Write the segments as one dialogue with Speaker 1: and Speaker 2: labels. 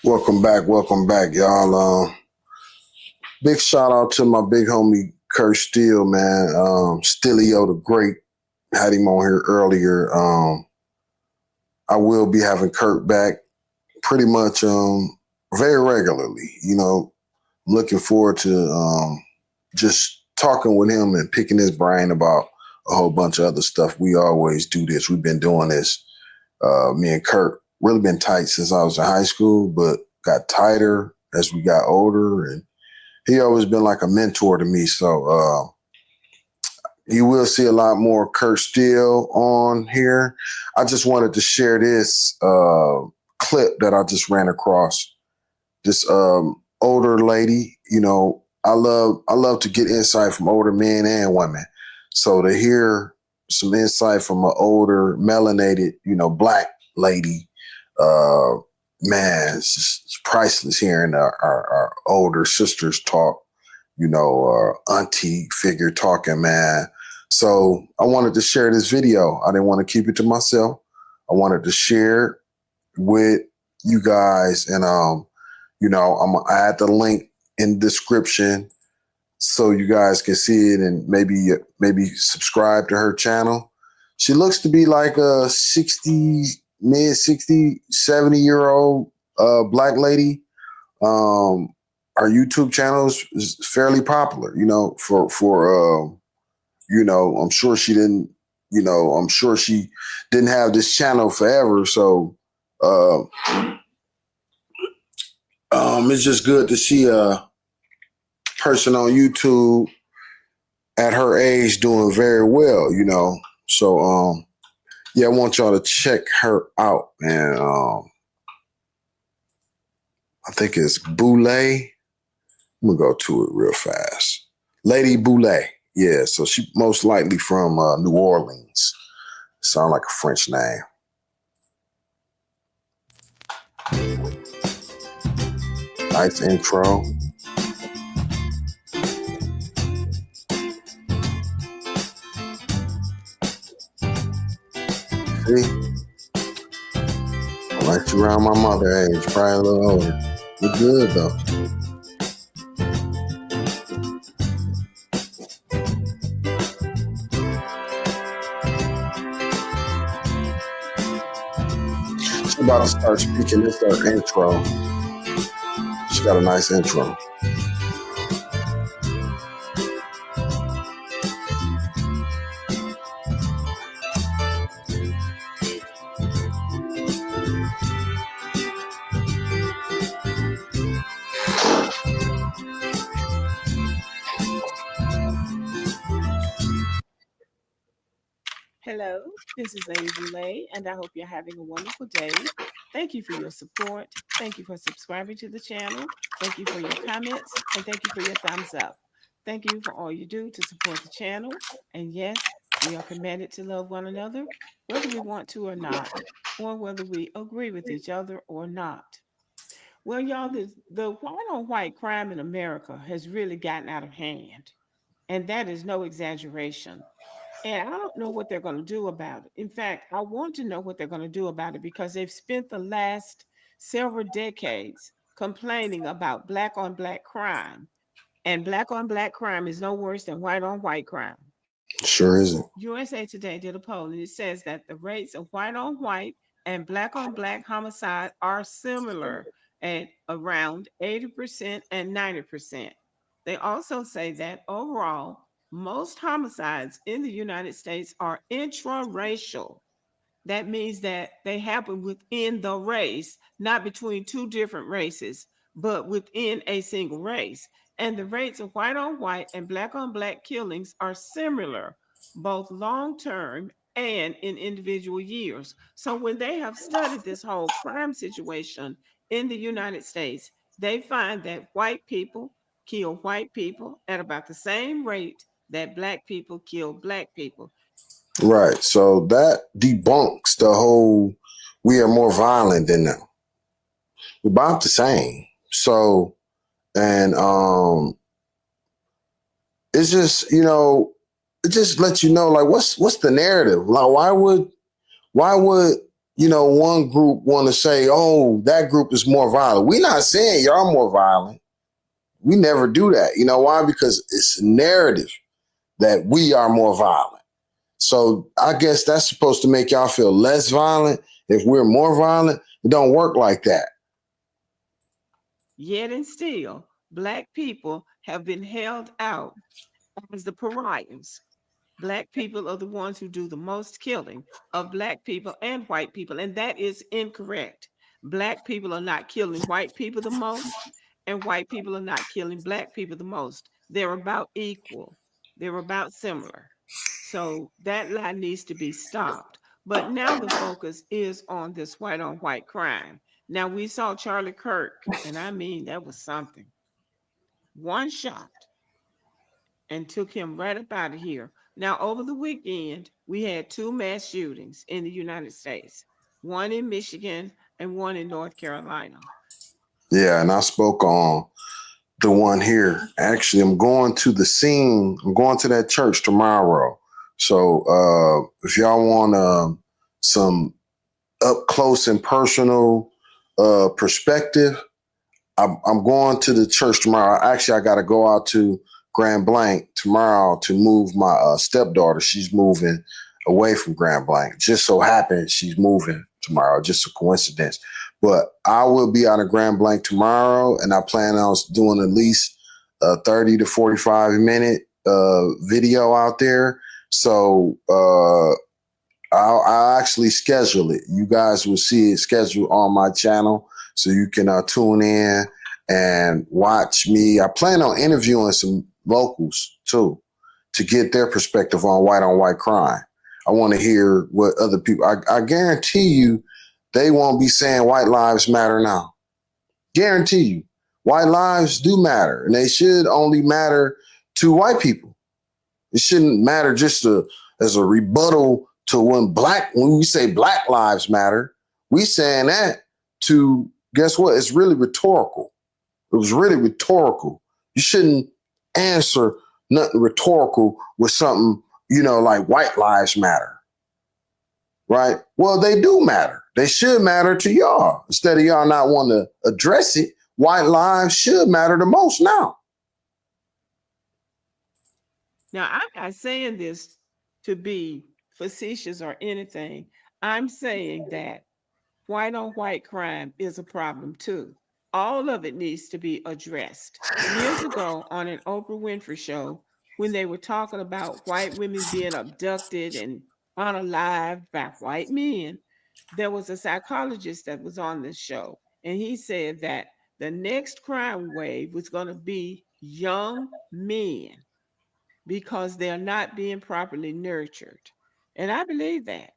Speaker 1: Welcome back, y'all. Big shout out to my big homie Kurt Steele, man. Steelio the Great had him on here earlier. I will be having Kurt back pretty much very regularly. Looking forward to just talking with him and picking his brain about a whole bunch of other stuff. We always do this. We've been doing this. Me and Kurt really been tight since I was in high school, but got tighter as we got older. And he always been like a mentor to me. So you will see a lot more Kurt Steele on here. I just wanted to share this clip that I just ran across. This older lady, I love to get insight from older men and women. So to hear some insight from an older, melanated, black lady, man, it's priceless hearing our older sisters talk, auntie figure talking, man. So I wanted to share this video. I didn't want to keep it to myself. I wanted to share it with you guys. And, I'm going to add the link in the description so you guys can see it and maybe subscribe to her channel. She looks to be like a 60, mid 60, 70-year-old black lady. Our YouTube channel is fairly popular, I'm sure she didn't, have this channel forever. So it's just good to see a person on YouTube at her age doing very well, So I want y'all to check her out, man. I think it's Boule. I'm gonna go to it real fast. Lady Boule. Yeah, so she most likely from New Orleans. Sound like a French name. Nice intro. See? I like you around my mother age, probably a little older. You're good though. She's about to start speaking. This is her intro. She got a nice intro.
Speaker 2: Hello, this is Lady Boulay, and I hope you're having a wonderful day. Thank you for your support. Thank you for subscribing to the channel. Thank you for your comments, and thank you for your thumbs up. Thank you for all you do to support the channel. And yes, we are committed to love one another, whether we want to or not, or whether we agree with each other or not. Well, y'all, the white on white crime in America has really gotten out of hand, and that is no exaggeration. And I don't know what they're going to do about it. In fact, I want to know what they're going to do about it because they've spent the last several decades complaining about black on black crime. And black on black crime is no worse than white on white crime.
Speaker 1: Sure isn't.
Speaker 2: USA Today did a poll and it says that the rates of white on white and black on black homicide are similar at around 80% and 90%. They also say that overall, most homicides in the United States are intraracial. That means that they happen within the race, not between two different races, but within a single race. And the rates of white on white and black on black killings are similar, both long term and in individual years. So when they have studied this whole crime situation in the United States, they find that white people kill white people at about the same rate that black people kill black people.
Speaker 1: Right. So that debunks the whole we are more violent than them. We're about the same. So, and it's just, it just lets you know, like, what's the narrative? Like, why would one group want to say, oh, that group is more violent. We're not saying y'all more violent. We never do that. You know why? Because it's a narrative that we are more violent. So I guess that's supposed to make y'all feel less violent. If we're more violent, it don't work like that.
Speaker 2: Yet and still, Black people have been held out as the pariahs. Black people are the ones who do the most killing of Black people and white people, and that is incorrect. Black people are not killing white people the most, and white people are not killing Black people the most. They're about equal, they're about similar. So that lie needs to be stopped. But now the focus is on this white on white crime. Now we saw Charlie Kirk, and I mean, that was something. One shot and took him right up out of here. Now, over the weekend, we had two mass shootings in the United States, one in Michigan and one in North Carolina.
Speaker 1: Yeah, and I spoke on the one here. Actually, I'm going to the scene. I'm going to that church tomorrow. So if y'all want some up close and personal perspective, I'm going to the church tomorrow. Actually, I got to go out to Grand Blanc tomorrow to move my stepdaughter. She's moving away from Grand Blanc. Just so happens she's moving tomorrow. Just a coincidence. But I will be out of Grand Blanc tomorrow, and I plan on doing at least a 30 to 45-minute video out there. So I'll actually schedule it. You guys will see it scheduled on my channel, so you can tune in and watch me. I plan on interviewing some locals too to get their perspective on white crime. I want to hear what other people. I guarantee you, they won't be saying white lives matter now. Guarantee you, white lives do matter, and they should only matter to white people. It shouldn't matter just as a rebuttal to when we say Black lives matter. We saying that to, guess what? It's really rhetorical. It was really rhetorical. You shouldn't answer nothing rhetorical with something, like white lives matter. Right? Well, they do matter. They should matter to y'all. Instead of y'all not want to address it, white lives should matter the most now.
Speaker 2: Now, I'm not saying this to be facetious or anything. I'm saying that white on white crime is a problem too. All of it needs to be addressed. Years ago on an Oprah Winfrey show, when they were talking about white women being abducted and unalived by white men, there was a psychologist that was on this show, and he said that the next crime wave was going to be young men because they're not being properly nurtured. And I believe that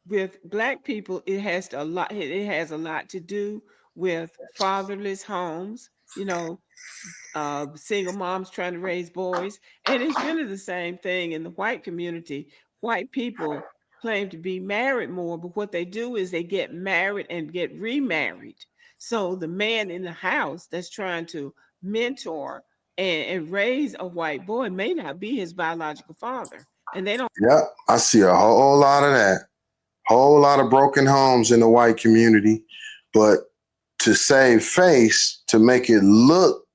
Speaker 2: with Black people, it has a lot to do with fatherless homes, single moms trying to raise boys. And it's really the same thing in the white community. White people claim to be married more, but what they do is they get married and get remarried. So the man in the house that's trying to mentor and raise a white boy may not be his biological father. And they don't.
Speaker 1: Yep, I see a whole lot of that. Whole lot of broken homes in the white community. But to save face, to make it look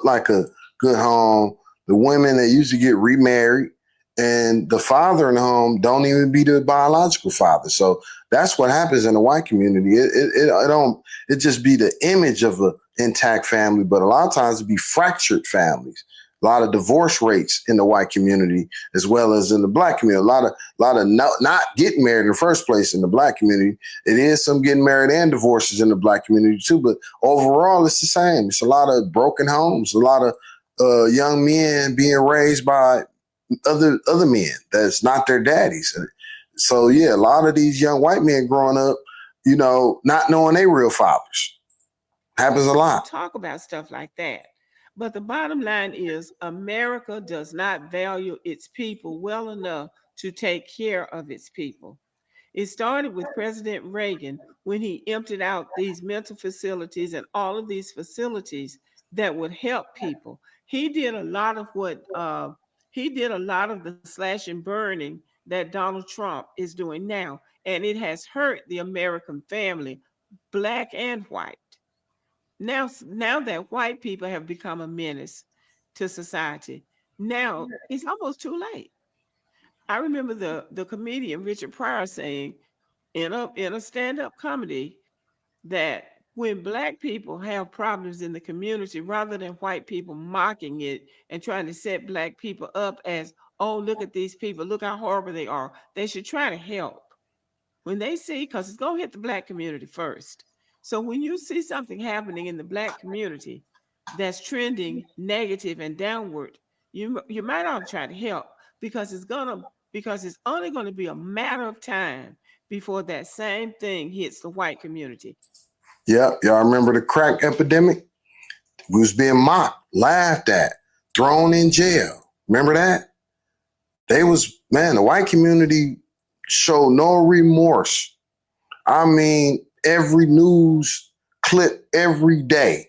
Speaker 1: like a good home, the women that usually get remarried, and the father in the home don't even be the biological father. So that's what happens in the white community. It just be the image of an intact family, but a lot of times it be fractured families. A lot of divorce rates in the white community as well as in the Black community. A lot of not getting married in the first place in the Black community. It is some getting married and divorces in the Black community too, but overall it's the same. It's a lot of broken homes, a lot of young men being raised by other men that's not their daddies. So yeah, a lot of these young white men growing up, not knowing they real fathers. Happens a lot.
Speaker 2: Talk about stuff like that. But the bottom line is America does not value its people well enough to take care of its people. It started with President Reagan when he emptied out these mental facilities and all of these facilities that would help people. He did a lot of he did a lot of the slash and burning that Donald Trump is doing now. and it has hurt the American family, black and white. Now that white people have become a menace to society, now it's almost too late. I remember the comedian Richard Pryor saying in a stand-up comedy that when black people have problems in the community, rather than white people mocking it and trying to set black people up as, oh, look at these people, look how horrible they are, they should try to help. When they see, because it's going to hit the black community first. So when you see something happening in the black community that's trending negative and downward, you might ought to try to help, because it's only going to be a matter of time before that same thing hits the white community.
Speaker 1: Yep, y'all remember the crack epidemic? We was being mocked, laughed at, thrown in jail. Remember that? The white community showed no remorse. I mean, every news clip every day,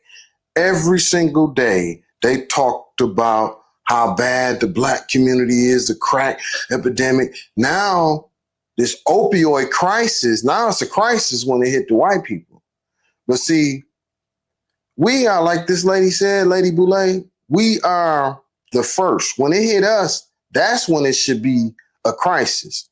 Speaker 1: every single day, they talked about how bad the black community is, the crack epidemic. Now, this opioid crisis, now it's a crisis when it hit the white people. But see, we are, like this lady said, Lady Boulay, we are the first. When it hit us, that's when it should be a crisis.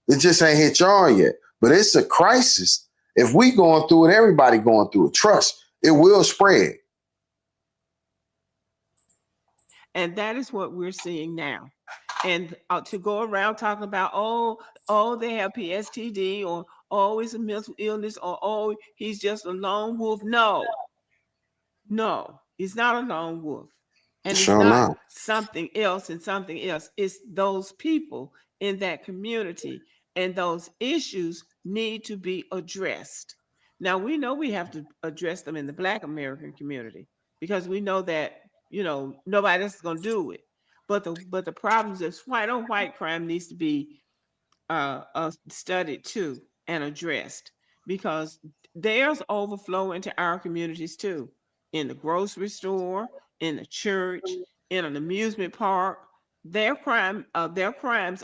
Speaker 1: It just ain't hit y'all yet, but it's a crisis. If we going through it, everybody going through it. Trust, it will spread.
Speaker 2: And that is what we're seeing now. And to go around talking about, oh, they have PSTD, or oh, it's a mental illness, or oh, he's just a lone wolf. No, he's not a lone wolf. And it's not something else and something else. It's those people in that community, and those issues need to be addressed. Now, we know we have to address them in the Black American community, because we know that, nobody else is going to do it. But the problems of white on white crime needs to be studied too and addressed, because there's overflow into our communities too, in the grocery store, in the church, in an amusement park. Their crimes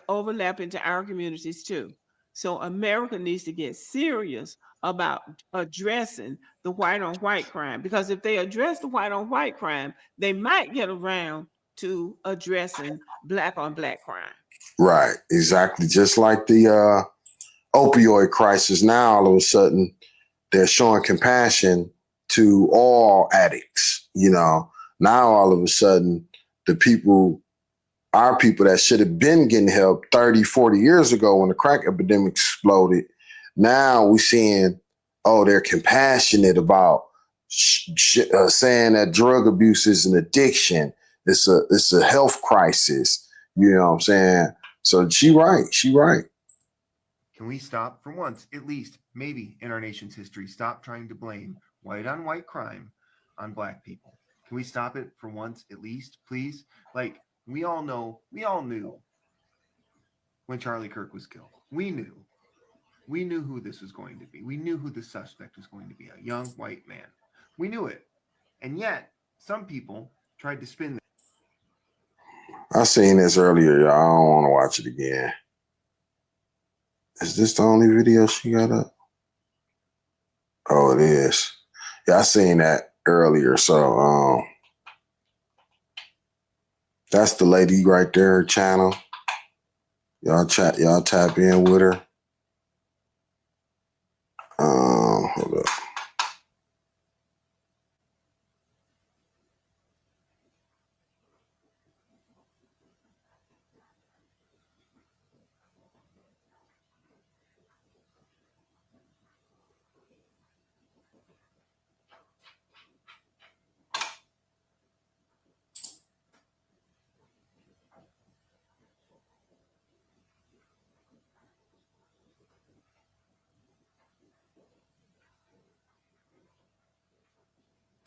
Speaker 2: overlap into our communities too. So America needs to get serious about addressing the white on white crime, because if they address the white on white crime, they might get around to addressing black on black crime.
Speaker 1: Right, exactly. Just like the opioid crisis, now all of a sudden they're showing compassion to all addicts. Now all of a sudden our people that should have been getting help 30, 40 years ago when the crack epidemic exploded, now we're seeing, they're compassionate about saying that drug abuse is an addiction. It's a health crisis. You know what I'm saying? So she right.
Speaker 3: Can we stop for once, at least, maybe in our nation's history, stop trying to blame white on white crime on black people? Can we stop it for once, at least, please? Like, we all knew when Charlie Kirk was killed. We knew who this was going to be. We knew who the suspect was going to be, a young white man. We knew it. And yet, some people tried to spin that.
Speaker 1: I seen this earlier, y'all. I don't want to watch it again. Is this the only video she got up? Oh, it is. Yeah, I seen that earlier. So that's the lady right there, her channel. Y'all tap in with her. Hold up.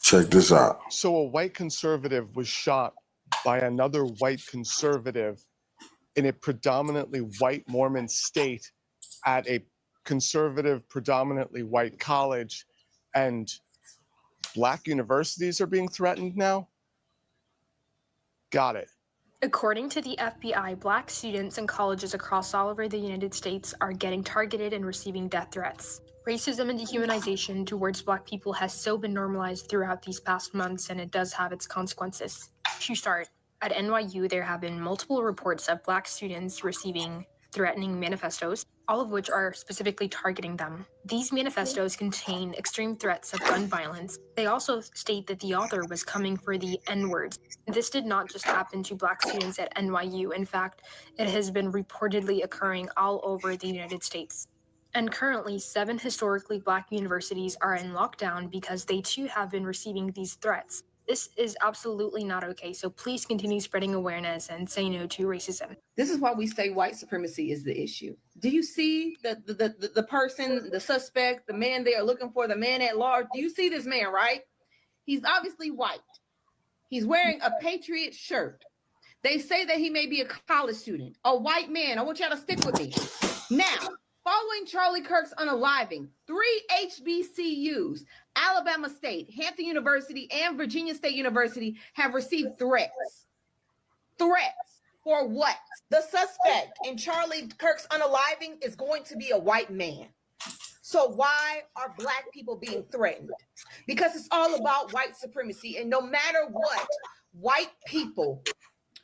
Speaker 1: Check this out.
Speaker 4: So a white conservative was shot by another white conservative in a predominantly white Mormon state at a conservative, predominantly white college, and black universities are being threatened now? Got it.
Speaker 5: According to the FBI, Black students in colleges across all over the United States are getting targeted and receiving death threats. Racism and dehumanization towards Black people has so been normalized throughout these past months, and it does have its consequences. To start, at NYU, there have been multiple reports of Black students receiving threatening manifestos, all of which are specifically targeting them. These manifestos contain extreme threats of gun violence. They also state that the author was coming for the N-words. This did not just happen to Black students at NYU. In fact, it has been reportedly occurring all over the United States. And currently, 7 historically Black universities are in lockdown because they too have been receiving these threats. This is absolutely not okay, so please continue spreading awareness and say no to racism.
Speaker 6: This is why we say white supremacy is the issue. Do you see the person, the suspect, the man they are looking for, the man at large? Do you see this man, right? He's obviously white. He's wearing a Patriot shirt. They say that he may be a college student, a white man. I want y'all to stick with me. Now, following Charlie Kirk's unaliving, 3 HBCUs, Alabama State, Hampton University, and Virginia State University have received threats. Threats for what? The suspect in Charlie Kirk's unaliving is going to be a white man. So why are Black people being threatened? Because it's all about white supremacy. And no matter what, white people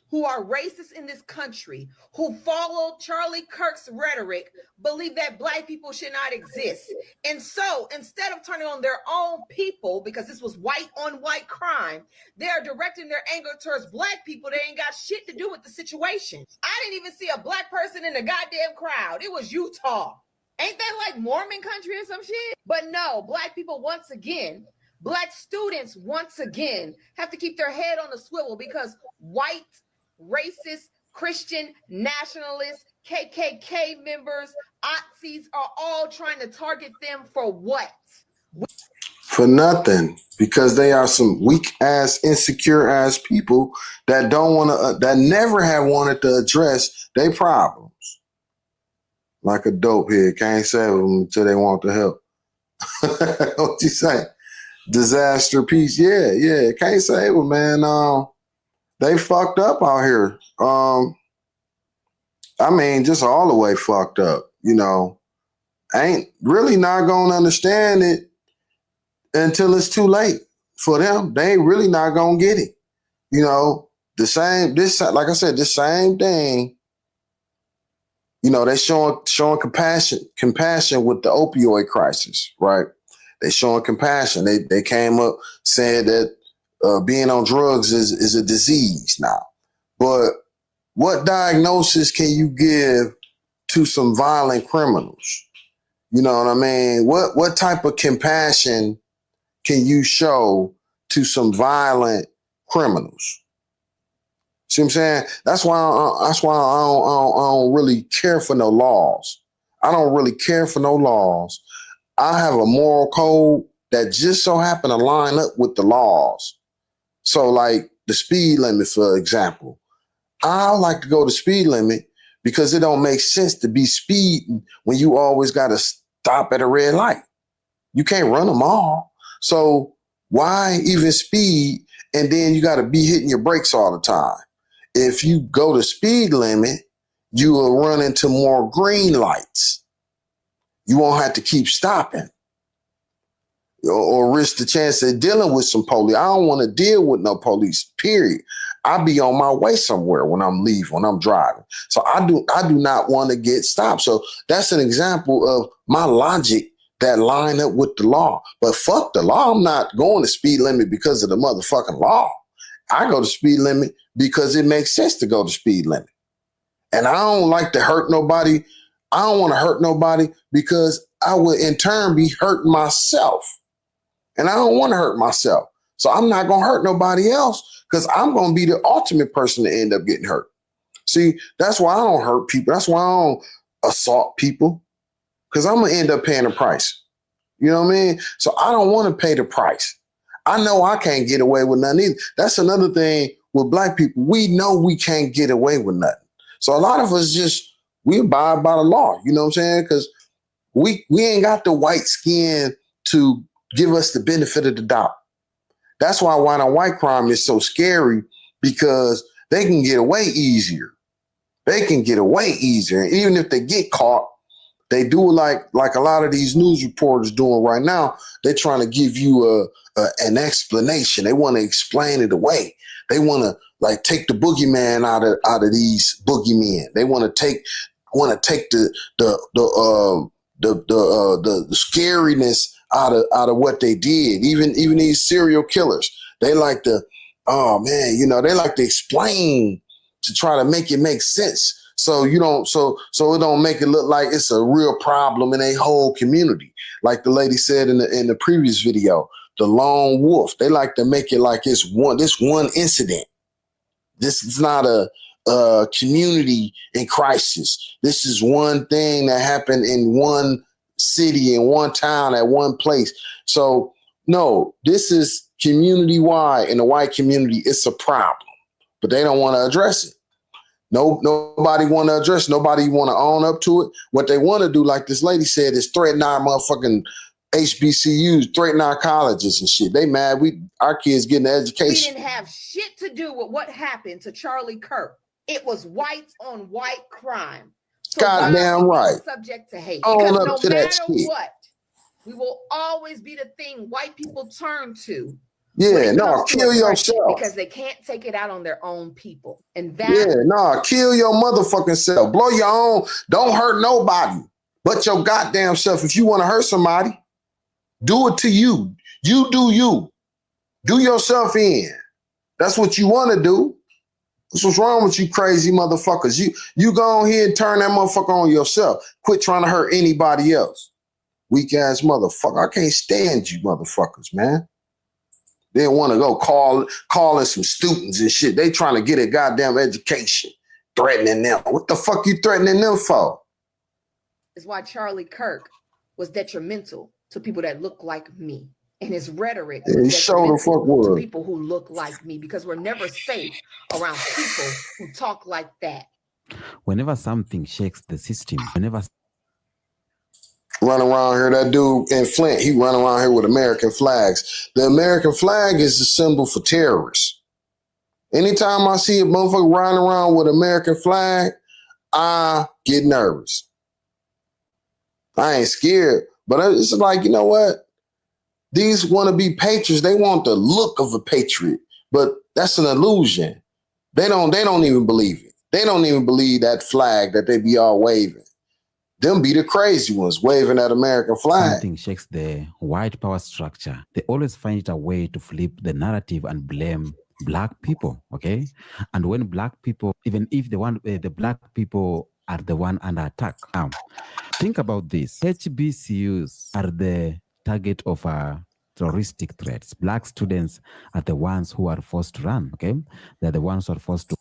Speaker 6: who are racist in this country, who follow Charlie Kirk's rhetoric, believe that Black people should not exist. And so instead of turning on their own people, because this was white on white crime, they are directing their anger towards Black people that ain't got shit to do with the situation. I didn't even see a Black person in the goddamn crowd. It was Utah. Ain't that like Mormon country or some shit? But no, Black people once again, Black students once again have to keep their head on the swivel because white racist, Christian nationalists, KKK members, Nazis are all trying to target them for what?
Speaker 1: For nothing, because they are some weak ass, insecure ass people that don't want to, that never have wanted to address their problems. Like a dope head, can't save them until they want the help. What you say? Disaster piece, yeah, can't save them, man. They fucked up out here. I mean, just all the way fucked up, you know. Ain't really not gonna understand it until it's too late for them. They ain't really not gonna get it. You know, like I said, the same thing. You know, they showing compassion with the opioid crisis, right? They showing compassion. They came up saying that being on drugs is a disease now. But what diagnosis can you give to some violent criminals? You know what I mean? What type of compassion can you show to some violent criminals? See what I'm saying? That's why I don't really care for no laws. I don't really care for no laws. I have a moral code that just so happen to line up with the laws. So like the speed limit, for example, I like to go the speed limit because it don't make sense to be speeding when you always got to stop at a red light. You can't run them all. So why even speed? And then you got to be hitting your brakes all the time. If you go the speed limit, you will run into more green lights. You won't have to keep stopping or risk the chance of dealing with some police. I don't want to deal with no police, period. I'll be on my way somewhere when I'm leaving, when I'm driving. So I do not want to get stopped. So that's an example of my logic that line up with the law. But fuck the law. I'm not going the speed limit because of the motherfucking law. I go to speed limit because it makes sense to go to speed limit. And I don't like to hurt nobody. I don't want to hurt nobody because I would in turn be hurting myself. And I don't want to hurt myself. So I'm not going to hurt nobody else because I'm going to be the ultimate person to end up getting hurt. See, that's why I don't hurt people. That's why I don't assault people, because I'm going to end up paying the price. You know what I mean? So I don't want to pay the price. I know I can't get away with nothing either. That's another thing with Black people. We know we can't get away with nothing. So a lot of us we abide by the law. You know what I'm saying? Because we ain't got the white skin to give us the benefit of the doubt. That's why white on white crime is so scary, because they can get away easier. They can get away easier. And even if they get caught, they do like a lot of these news reporters doing right now. They're trying to give you an explanation. They want to explain it away. They want to like take the boogeyman out of these boogeymen. They want to take the scariness out of what they did. Even these serial killers, they like to, oh man, they like to explain to try to make it make sense. So you don't, so it don't make it look like it's a real problem in a whole community. Like the lady said in the previous video, the lone wolf. They like to make it like it's this one incident. This is not a community in crisis. This is one thing that happened in one city, in one town, at one place. So no, this is community wide. In the white community, it's a problem, but they don't want to address it. Nobody want to address. Nobody want to own up to it. What they want to do, like this lady said, is threaten our motherfucking HBCUs, threaten our colleges and shit. They mad. Our kids getting the education.
Speaker 6: We didn't have shit to do with what happened to Charlie Kirk. It was whites on white crime. So
Speaker 1: Goddamn right.
Speaker 6: Subject to hate.
Speaker 1: Own
Speaker 6: Because
Speaker 1: up
Speaker 6: no
Speaker 1: to that
Speaker 6: matter
Speaker 1: shit.
Speaker 6: what, we will always be the thing white people turn to.
Speaker 1: Yeah, no, kill yourself.
Speaker 6: Because they can't take it out on their own people. And
Speaker 1: kill your motherfucking self. Blow your own. Don't hurt nobody but your goddamn self. If you want to hurt somebody, do it to you. You do you. Do yourself in. That's what you want to do. That's what's wrong with you crazy motherfuckers. You go on here and turn that motherfucker on yourself. Quit trying to hurt anybody else. Weak ass motherfucker. I can't stand you motherfuckers, man. They want to go calling some students and shit. They trying to get a goddamn education, threatening them. What the fuck you threatening them for?
Speaker 6: Is why Charlie Kirk was detrimental to people that look like me. And his rhetoric was detrimental to people who look like me, because we're never safe around people who talk like that.
Speaker 7: Whenever something shakes the system,
Speaker 1: run around here, that dude in Flint, he run around here with American flags. The American flag is the symbol for terrorists. Anytime I see a motherfucker riding around with American flag, I get nervous. I ain't scared, but it's like, you know what? These wannabe patriots, they want the look of a patriot, but that's an illusion. They don't even believe it. They don't even believe that flag that they be all waving. Them be the crazy ones waving that American flag.
Speaker 7: something shakes the white power structure, they always find a way to flip the narrative and blame black people, okay? And when black people, even if the black people are the one under attack. Now, think about this. HBCUs are the target of terroristic threats. Black students are the ones who are forced to run, okay? They're the ones who are forced to.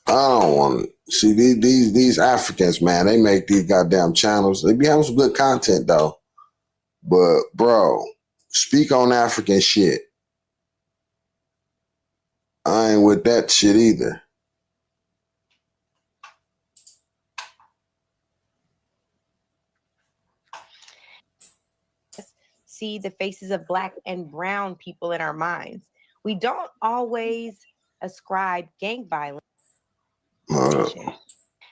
Speaker 1: I don't want to see these Africans, man. They make these goddamn channels. They be having some good content though. But bro, speak on African shit. I ain't with that shit either.
Speaker 8: See the faces of Black and brown people in our minds. We don't always ascribe gang violence.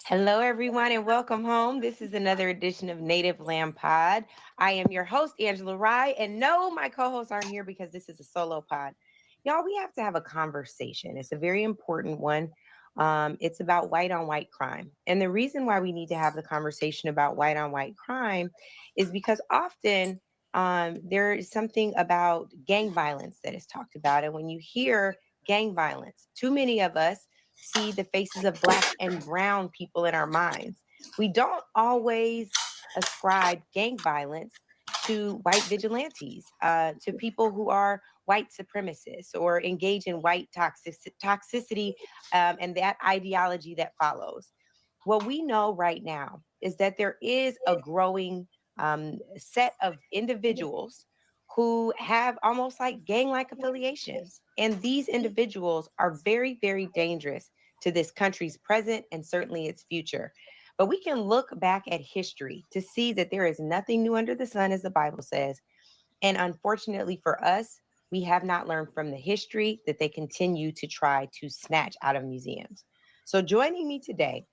Speaker 8: Hello, everyone, and welcome home. This is another edition of Native Land Pod. I am your host, Angela Rye, and no, my co-hosts aren't here because this is a solo pod. Y'all, we have to have a conversation. It's a very important one. It's about white on white crime. And the reason why we need to have the conversation about white on white crime is because often there is something about gang violence that is talked about. And when you hear gang violence, too many of us see the faces of Black and brown people in our minds. We don't always ascribe gang violence to white vigilantes, to people who are white supremacists or engage in white toxicity and that ideology that follows. What we know right now is that there is a growing set of individuals who have almost like gang-like affiliations. And these individuals are very, very dangerous to this country's present and certainly its future. But we can look back at history to see that there is nothing new under the sun, as the Bible says. And unfortunately for us, We have not learned from the history that they continue to try to snatch out of museums. So joining me today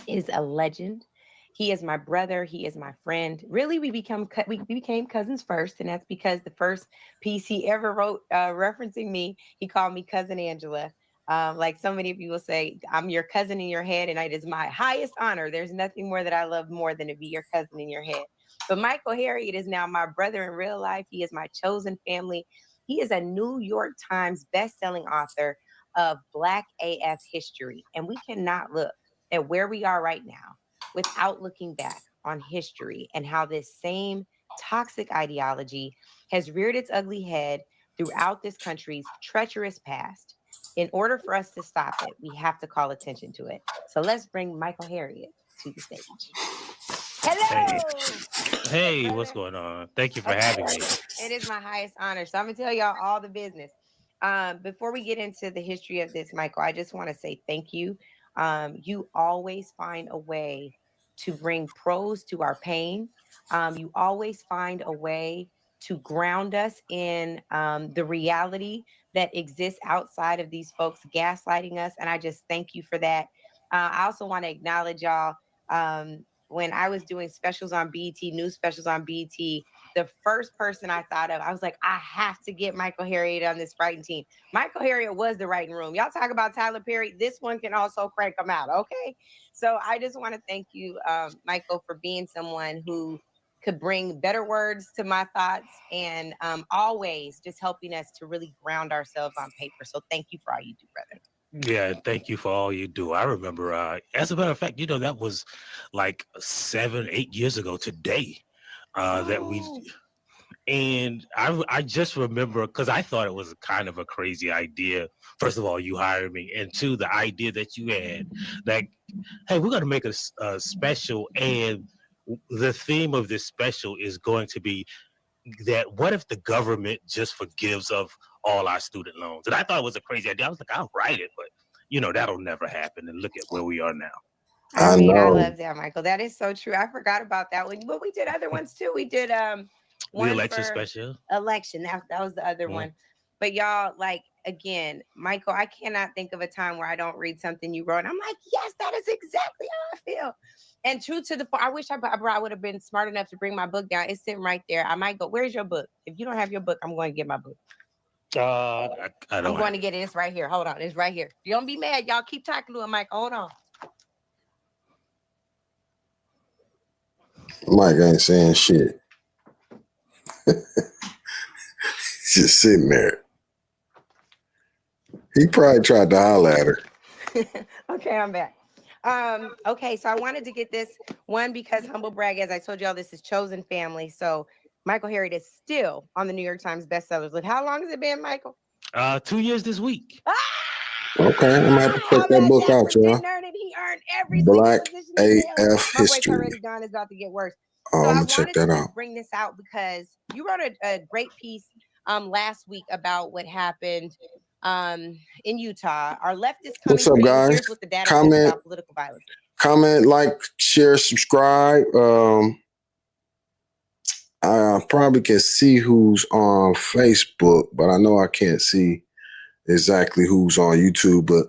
Speaker 8: is a legend. He is my brother. He is my friend. Really, we became cousins first, and that's because the first piece he ever wrote referencing me, he called me Cousin Angela. Like so many people say, I'm your cousin in your head, and it is my highest honor. There's nothing more that I love more than to be your cousin in your head. But Michael Harriot is now my brother in real life. He is my chosen family. He is a New York Times bestselling author of Black AF history, and we cannot look at where we are right now without looking back on history and how this same toxic ideology has reared its ugly head throughout this country's treacherous past. In order for us to stop it, we have to call attention to it. So let's bring Michael Harriot to the stage. Hello!
Speaker 9: Hey, what's going on? Thank you for having me.
Speaker 8: It is my highest honor. So I'm going to tell y'all all the business. Before we get into the history of this, Michael, I just want to say thank you. You always find a way to bring prose to our pain. You always find a way to ground us in the reality that exists outside of these folks gaslighting us. And I just thank you for that. I also want to acknowledge y'all. When I was doing specials on BET, news specials on BET, the first person I thought of, I was like, I have to get Michael Harriot on this writing team. Michael Harriot was the writing room. Y'all talk about Tyler Perry. This one can also crank them out. Okay. So I just want to thank you, Michael, for being someone who could bring better words to my thoughts and always just helping us to really ground ourselves on paper. So thank you for all you do, brother.
Speaker 9: Yeah, thank you for all you do. I remember, as a matter of fact, that was like 7-8 years ago today that we, and I just remember because I thought it was kind of a crazy idea. First of all, you hired me, and two, the idea that you had that, hey, we're going to make a special, and the theme of this special is going to be that what if the government just forgives of all our student loans? And I thought it was a crazy idea. I was like, I'll write it, but that'll never happen. And look at where we are now.
Speaker 8: I mean, I
Speaker 1: know.
Speaker 8: love that, Michael. That is so true. I forgot about that one. But we did other ones too. We did
Speaker 9: The
Speaker 8: one
Speaker 9: election
Speaker 8: for
Speaker 9: special.
Speaker 8: election. That was the other one. But y'all, like, again, Michael, I cannot think of a time where I don't read something you wrote. And I'm like, yes, that is exactly how I feel. And true to the point, I wish I would have been smart enough to bring my book down. It's sitting right there. I might go, where's your book? If you don't have your book, I'm going to get my book.
Speaker 9: I
Speaker 8: I'm
Speaker 9: don't
Speaker 8: going to get it. It's right here. Hold on. It's right here. You don't be mad. Y'all keep talking to him, Mike. Hold on.
Speaker 1: Mike ain't saying shit. Just sitting there. He probably tried to holler at her.
Speaker 8: Okay, I'm back. Okay, so I wanted to get this one because humble brag, as I told y'all, this is chosen family. So Michael Harriot is still on the New York Times bestsellers list. How long has it been, Michael?
Speaker 9: 2 years this week.
Speaker 1: Okay, I'm gonna have to check that book out, y'all.
Speaker 8: He earned every
Speaker 1: Black
Speaker 8: single position in
Speaker 1: AF
Speaker 8: jail. My break's
Speaker 1: history.
Speaker 8: already done. It's about to get worse.
Speaker 1: Oh,
Speaker 8: So
Speaker 1: I'm
Speaker 8: I
Speaker 1: gonna check
Speaker 8: wanted to
Speaker 1: that
Speaker 8: just
Speaker 1: out.
Speaker 8: bring this out because you wrote a great piece last week about what happened in Utah. Our left is coming
Speaker 1: What's up,
Speaker 8: for you.
Speaker 1: guys?
Speaker 8: Here's what the data says
Speaker 1: Comment.
Speaker 8: about political violence.
Speaker 1: Comment, like, share, subscribe. I probably can see who's on Facebook, but I know I can't see exactly who's on YouTube. But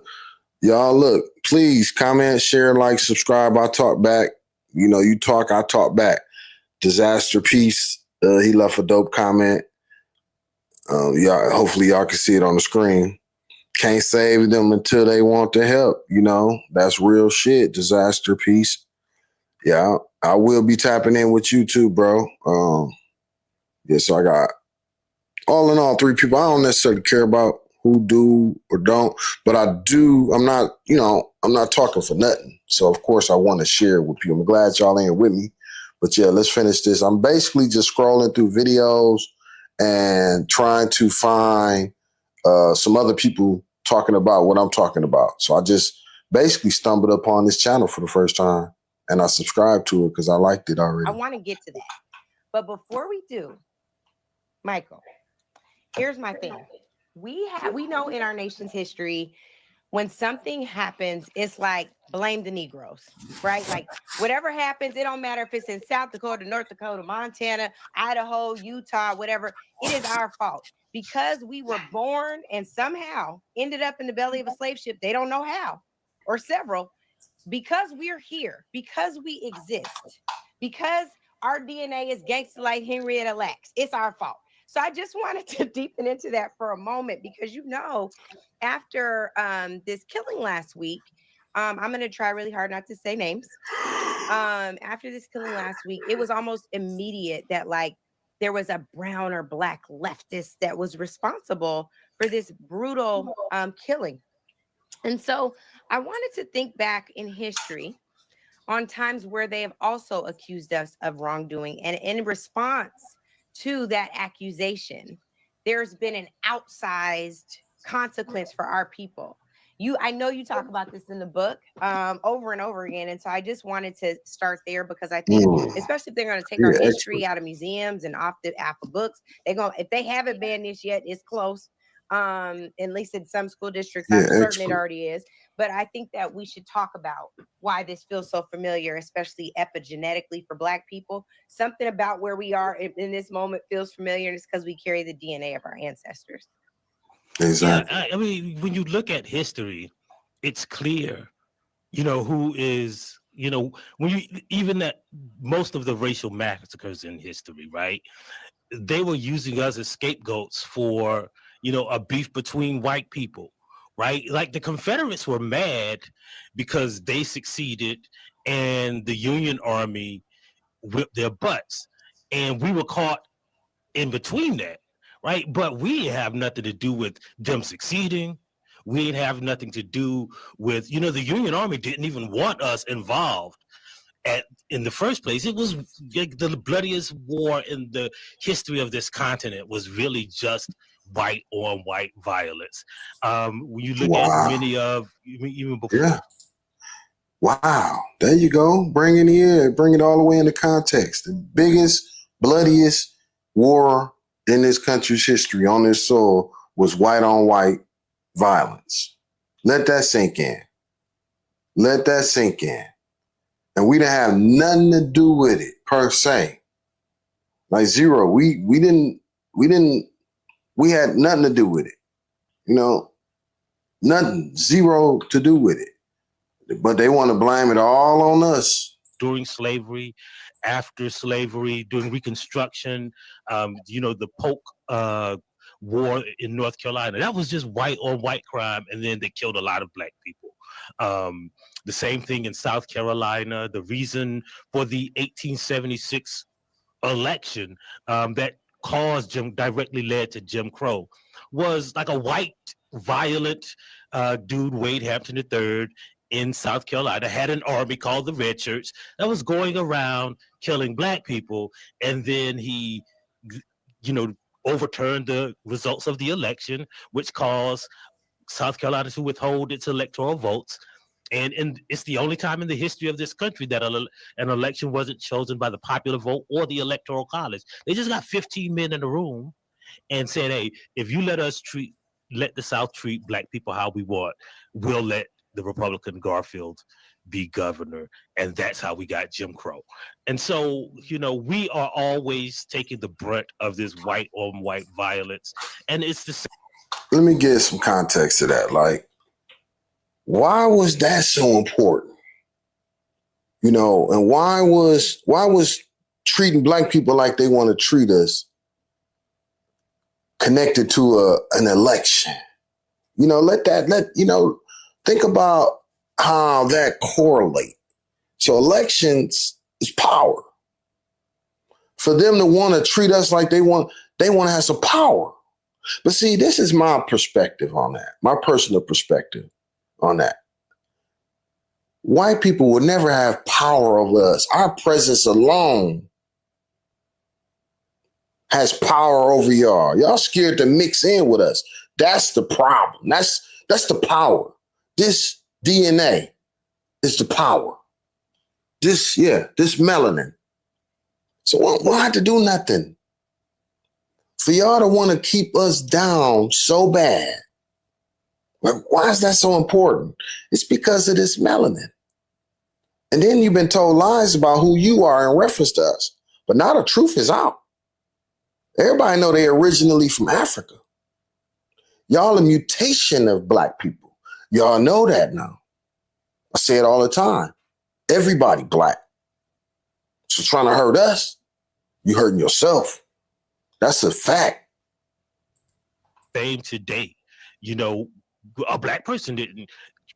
Speaker 1: y'all, look, please comment, share, like, subscribe. I talk back. You talk, I talk back. Disaster Peace. He left a dope comment. Y'all, hopefully y'all can see it on the screen. Can't save them until they want the help. That's real shit. Disaster Peace. Yeah, I will be tapping in with you too, bro. Yeah, so I got all in all 3 people. I don't necessarily care about who do or don't, but I do. I'm not talking for nothing. So of course I want to share with people. I'm glad y'all ain't with me. But yeah, let's finish this. I'm basically just scrolling through videos and trying to find some other people talking about what I'm talking about. So I just basically stumbled upon this channel for the first time and I subscribed to it because I liked it already.
Speaker 8: I want to get to that. But before we do, Michael, here's my thing. We know in our nation's history, when something happens, it's like blame the Negroes, right? Like whatever happens, it don't matter if it's in South Dakota, North Dakota, Montana, Idaho, Utah, whatever. It is our fault because we were born and somehow ended up in the belly of a slave ship. They don't know how, or several, because we're here, because we exist, because our DNA is gangster like Henrietta Lacks. It's our fault. So I just wanted to deepen into that for a moment because, you know, after this killing last week, I'm going to try really hard not to say names. After this killing last week, it was almost immediate that like there was a brown or black leftist that was responsible for this brutal killing. And so I wanted to think back in history on times where they have also accused us of wrongdoing. And in response to that accusation, there's been an outsized consequence for our people. I know you talk about this in the book over and over again. And so I just wanted to start there because I think, especially if they're going to take our history out of museums and off of books, if they haven't banned this yet, it's close. At least in some school districts, I'm certain it already is. But I think that we should talk about why this feels so familiar, especially epigenetically for Black people. Something about where we are in this moment feels familiar, and it's because we carry the DNA of our ancestors.
Speaker 1: Exactly.
Speaker 9: Yeah, I mean, when you look at history, it's clear, you know, who is, you know, when you even that most of the racial massacres in history, right? They were using us as scapegoats for, you know, a beef between white people, right? Like the Confederates were mad because they succeeded and the Union Army whipped their butts. And we were caught in between that, right? But we have nothing to do with them succeeding. We didn't have nothing to do with, you know, the Union Army didn't even want us involved in the first place. It was the bloodiest war in the history of this continent was really just white on white violence. When you look at many of, even before.
Speaker 1: Yeah. Wow. There you go. Bring it all the way into context. The biggest, bloodiest war in this country's history on this soil was white on white violence. Let that sink in. Let that sink in. And we didn't have nothing to do with it per se. Like zero. We had nothing to do with it. You know, nothing, zero to do with it. But they want to blame it all on us.
Speaker 9: During slavery, after slavery, during Reconstruction, you know, the Polk war in North Carolina, that was just white on white crime. And then they killed a lot of Black people. The same thing in South Carolina. The reason for the 1876 election that directly led to Jim Crow was like a white, violent dude, Wade Hampton III, in South Carolina, had an army called the Red Shirts that was going around killing Black people. And then he, you know, overturned the results of the election, which caused South Carolina to withhold its electoral votes. And it's the only time in the history of this country that an election wasn't chosen by the popular vote or the Electoral College. They just got 15 men in the room and said, hey, if you let the South treat Black people how we want, we'll let the Republican Garfield be governor. And that's how we got Jim Crow. And so, you know, we are always taking the brunt of this white on white violence. And it's the same.
Speaker 1: Let me get some context to that. Like, why was that so important? You know, and why was treating Black people like they want to treat us connected to an election? You know, think about how that correlate. So elections is power. For them to want to treat us like they want to have some power. But see, this is my perspective on that, my personal perspective on that. White people will never have power over us. Our presence alone has power over y'all. Y'all scared to mix in with us. That's the problem. That's the power. This DNA is the power. This melanin. So we don't have to do nothing. For y'all to want to keep us down so bad, Like, why is that so important? It's because of this melanin. And then you've been told lies about who you are in reference to us. But now the truth is out. Everybody know they're originally from Africa. Y'all a mutation of black people. Y'all know that now. I say it all the time. Everybody black. So trying to hurt us, you hurting yourself. That's a fact.
Speaker 9: Same today. You know, a black person didn't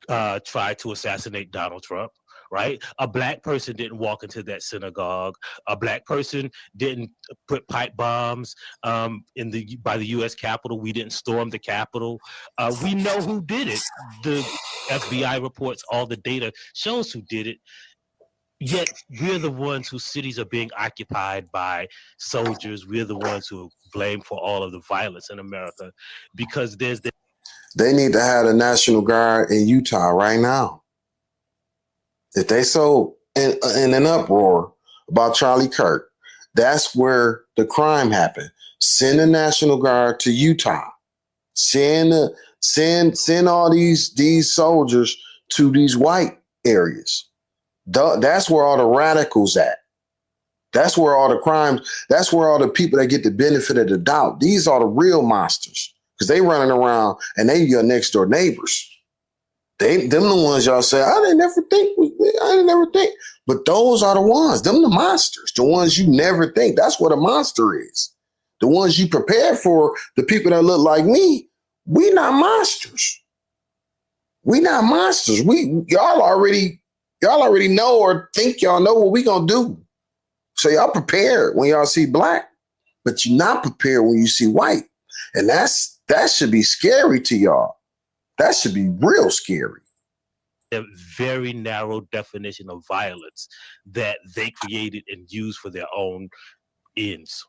Speaker 9: try to assassinate Donald Trump, right? A black person didn't walk into that synagogue. A black person didn't put pipe bombs by the U.S. Capitol. We didn't storm the Capitol. We know who did it. The FBI reports, all the data shows who did it. Yet we're the ones whose cities are being occupied by soldiers. We're the ones who are blamed for all of the violence in America because there's the.
Speaker 1: They need to have the National Guard in Utah right now. If they so in an uproar about Charlie Kirk, that's where the crime happened. Send the National Guard to Utah. Send all these soldiers to these white areas. That's where all the radicals at. That's where all the crimes, that's where all the people that get the benefit of the doubt. These are the real monsters because they running around and they your next door neighbors. Them the ones y'all say, I didn't never think. But those are the ones, them the monsters, the ones you never think. That's what a monster is. The ones you prepare for, the people that look like me, we not monsters. We not monsters. Y'all already know or think y'all know what we gonna do. So y'all prepared when y'all see black, but you're not prepared when you see white. And that should be scary to y'all. That should be real scary.
Speaker 9: A very narrow definition of violence that they created and used for their own ends.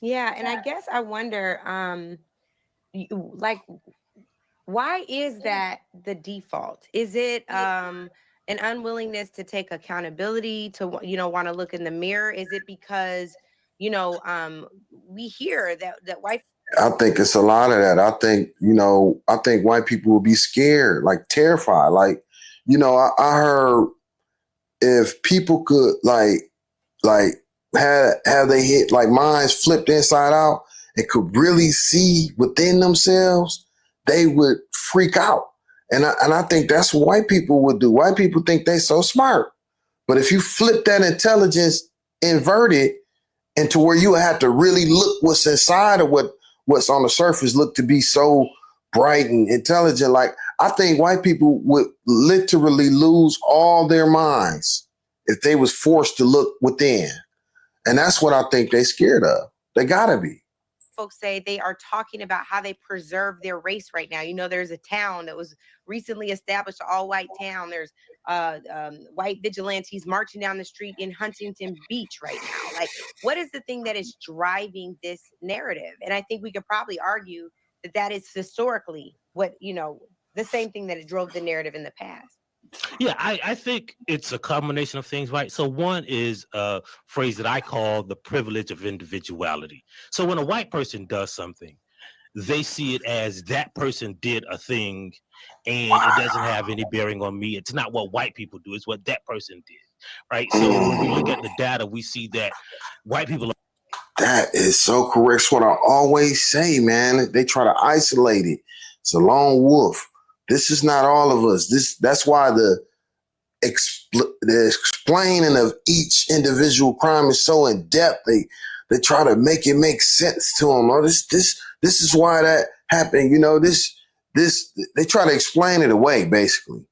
Speaker 8: Yeah, and I guess I wonder, why is that the default? Is it an unwillingness to take accountability, to want to look in the mirror? Is it because we hear that white?
Speaker 1: I think it's a lot of that. I think white people will be scared, like terrified. Like, I heard if people could like have they hit like minds flipped inside out and could really see within themselves, they would freak out. And I think that's what white people would do. White people think they're so smart. But if you flip that intelligence inverted into where you have to really look what's inside of what's on the surface look to be so bright and intelligent. Like, I think white people would literally lose all their minds if they was forced to look within. And that's what I think they're scared of. They gotta be.
Speaker 8: Folks say they are talking about how they preserve their race right now. There's a town that was recently established, an all-white town. There's white vigilantes marching down the street in Huntington Beach right now. Like, what is the thing that is driving this narrative? And I think we could probably argue that is historically what, the same thing that drove the narrative in the past.
Speaker 9: Yeah, I think it's a combination of things, right? So one is a phrase that I call the privilege of individuality. So when a white person does something, they see it as that person did a thing and it doesn't have any bearing on me. It's not what white people do, it's what that person did, right? So when we look at the data, we see that white people
Speaker 1: That is so correct. It's what I always say, man. They try to isolate it. It's a lone wolf. This is not all of us. That's why the explaining of each individual crime is so in depth. They try to make it make sense to them. Oh, this is why that happened. This they try to explain it away, basically.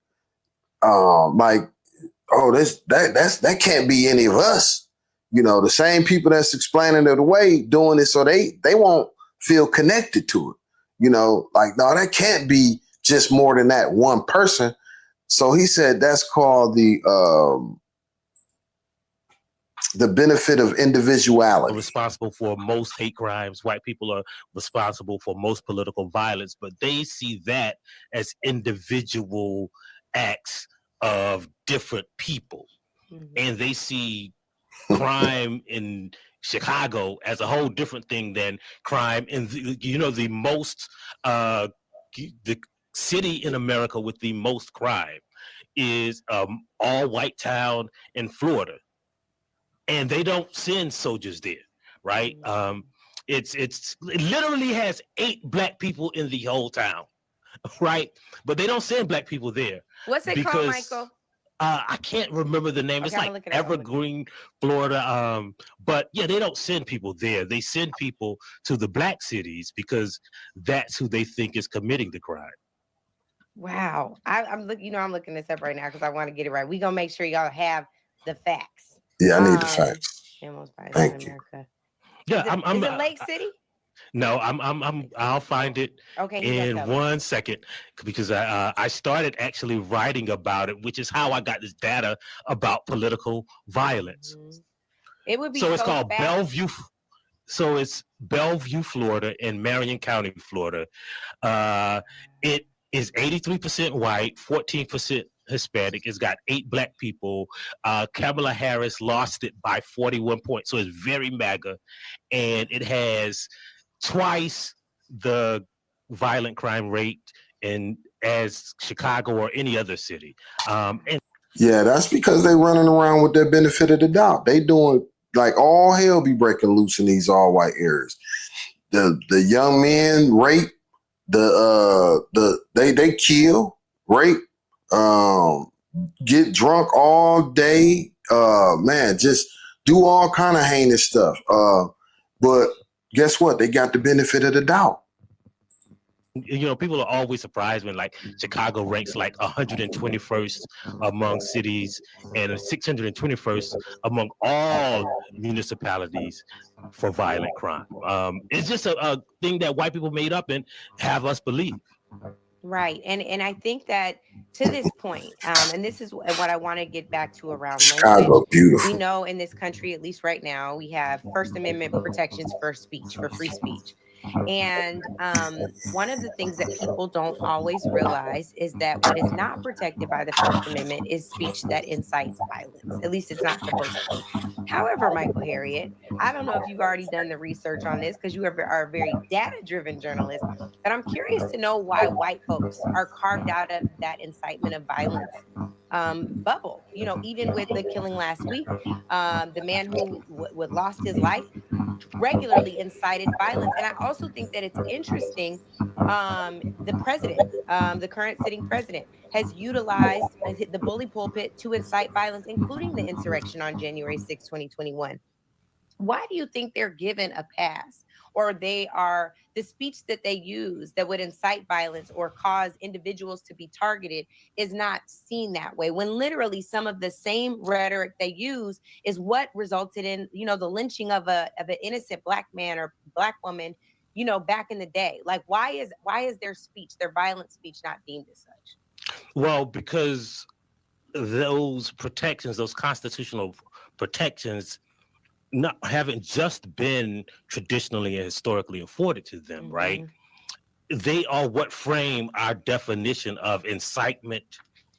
Speaker 1: That can't be any of us. The same people that's explaining it away doing it so they won't feel connected to it. No, that can't be just more than that one person. So he said that's called the benefit of individuality.
Speaker 9: Responsible for most hate crimes. White people are responsible for most political violence, but they see that as individual acts of different people. Mm-hmm. And they see crime in Chicago as a whole different thing than crime in the most city in America with the most crime is all white town in Florida, and they don't send soldiers there, right? It literally has 8 black people in the whole town, right? But they don't send black people there.
Speaker 8: What's it called, Michael?
Speaker 9: I can't remember the name.
Speaker 8: Okay,
Speaker 9: It's
Speaker 8: I'm
Speaker 9: like
Speaker 8: looking it up.
Speaker 9: Evergreen, Florida. But yeah, they don't send people there. They send people to the black cities because that's who they think is committing the crime.
Speaker 8: Wow. I'm looking this up right now because I want to get it right. We're gonna make sure y'all have the facts.
Speaker 1: Yeah, I need the facts. Thank you.
Speaker 8: America.
Speaker 9: Yeah,
Speaker 8: Is it Lake City?
Speaker 9: No, I'll find it
Speaker 8: Okay.
Speaker 9: in 1 second because I started actually writing about it, which is how I got this data about political violence.
Speaker 8: It would be
Speaker 9: So it's called
Speaker 8: fast.
Speaker 9: Bellevue. So it's Bellevue, Florida, and Marion County, Florida. It is 83% white, 14% Hispanic. It's got 8 black people. Kamala Harris lost it by 41 points, so it's very MAGA, and it has twice the violent crime rate as Chicago or any other city. And
Speaker 1: Yeah, that's because they running around with their benefit of the doubt. They doing like all hell be breaking loose in these all white areas. The young men rape, they kill, rape, get drunk all day, man, just do all kind of heinous stuff. But guess what? They got the benefit of the doubt.
Speaker 9: people are always surprised when like Chicago ranks like 121st among cities and 621st among all municipalities for violent crime. It's just a thing that white people made up and have us believe.
Speaker 8: Right. And I think that to this point, and this is what I want to get back to around
Speaker 1: Chicago,
Speaker 8: language.
Speaker 1: beautiful.
Speaker 8: We know in this country, at least right now, we have First Amendment protections for speech, for free speech. And one of the things that people don't always realize is that what is not protected by the First Amendment is speech that incites violence. At least it's not supposed to. However, Michael Harriot, I don't know if you've already done the research on this because you are a very data-driven journalist, but I'm curious to know why white folks are carved out of that incitement of violence bubble. Even with the killing last week, the man who lost his life regularly incited violence. And I also think that it's interesting, the president, the current sitting president, has utilized the bully pulpit to incite violence, including the insurrection on January 6, 2021. Why do you think they're given a pass, or the speech that they use that would incite violence or cause individuals to be targeted is not seen that way, when literally some of the same rhetoric they use is what resulted in, the lynching of an innocent black man or black woman, back in the day? Like, why is their speech, their violent speech, not deemed as such?
Speaker 9: Well, because those protections, those constitutional protections, haven't just been traditionally and historically afforded to them, right? They are what frame our definition of incitement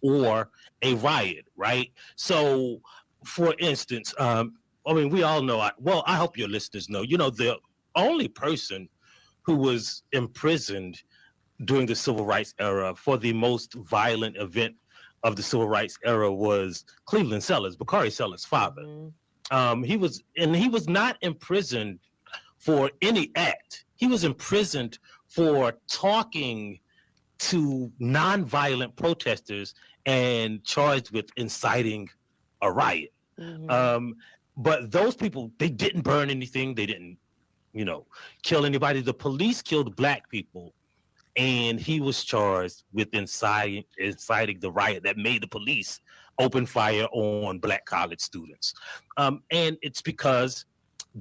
Speaker 9: or a riot, right? So, for instance, we all know, I hope your listeners know, the only person who was imprisoned during the Civil Rights era for the most violent event of the Civil Rights era was Cleveland Sellers, Bakari Sellers' father. He was not imprisoned for any act. He was imprisoned for talking to nonviolent protesters and charged with inciting a riot. But those people, they didn't burn anything. They didn't, kill anybody. The police killed black people, and he was charged with inciting the riot that made the police open fire on black college students. And it's because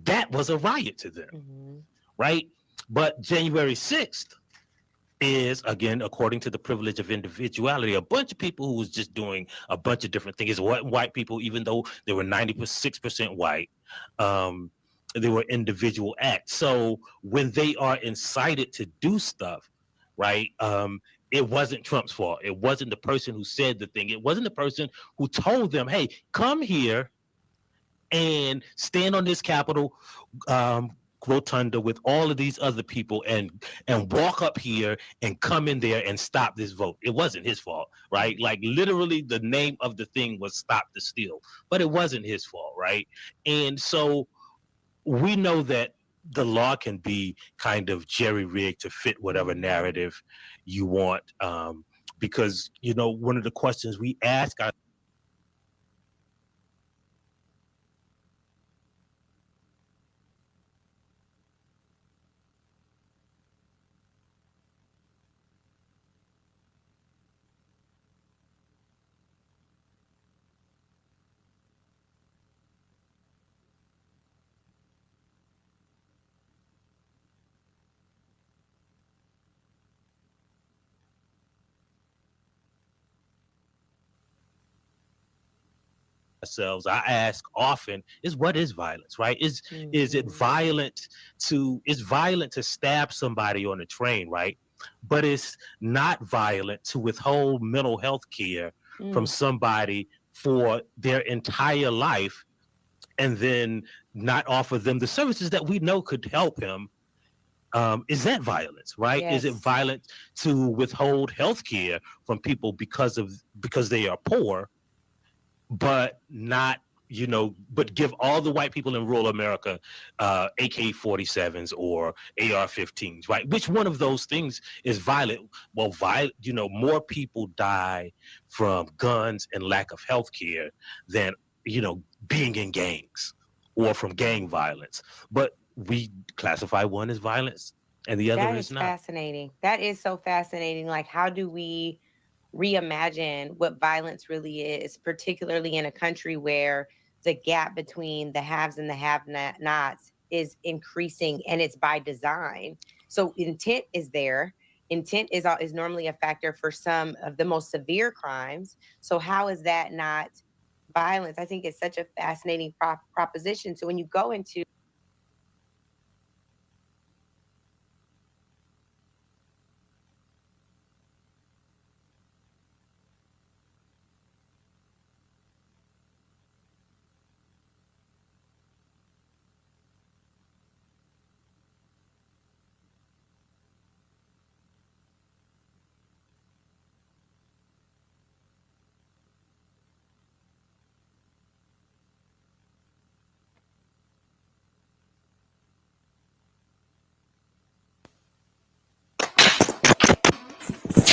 Speaker 9: that was a riot to them, right? But January 6th is, again, according to the privilege of individuality, a bunch of people who was just doing a bunch of different things. White people, even though they were 96% white, they were individual acts. So when they are incited to do stuff, right, it wasn't Trump's fault. It wasn't the person who said the thing. It wasn't the person who told them, hey, come here and stand on this Capitol, Rotunda with all of these other people and walk up here and come in there and stop this vote. It wasn't his fault, right? Like literally the name of the thing was Stop the Steal, but it wasn't his fault, right? And so we know that the law can be kind of jerry-rigged to fit whatever narrative you want, because, you know, one of the questions we ask ourselves, I ask often, is what is violence, right? Is it violent to stab somebody on a train, right? But it's not violent to withhold mental health care from somebody for their entire life and then not offer them the services that we know could help him. Is that violence, right?
Speaker 8: Yes.
Speaker 9: Is it violent to withhold health care from people because they are poor, but not, you know, but give all the white people in rural America AK-47s or AR-15s, right? Which one of those things is violent? Well, you know, more people die from guns and lack of health care than, you know, being in gangs or from gang violence. But we classify one as violence and the other
Speaker 8: That
Speaker 9: is
Speaker 8: is
Speaker 9: not.
Speaker 8: fascinating. That is so fascinating. Like, how do we reimagine what violence really is, particularly in a country where the gap between the haves and the have-nots is increasing, and it's by design. So intent is there. Intent is normally a factor for some of the most severe crimes. So how is that not violence? I think it's such a fascinating proposition. So when you go into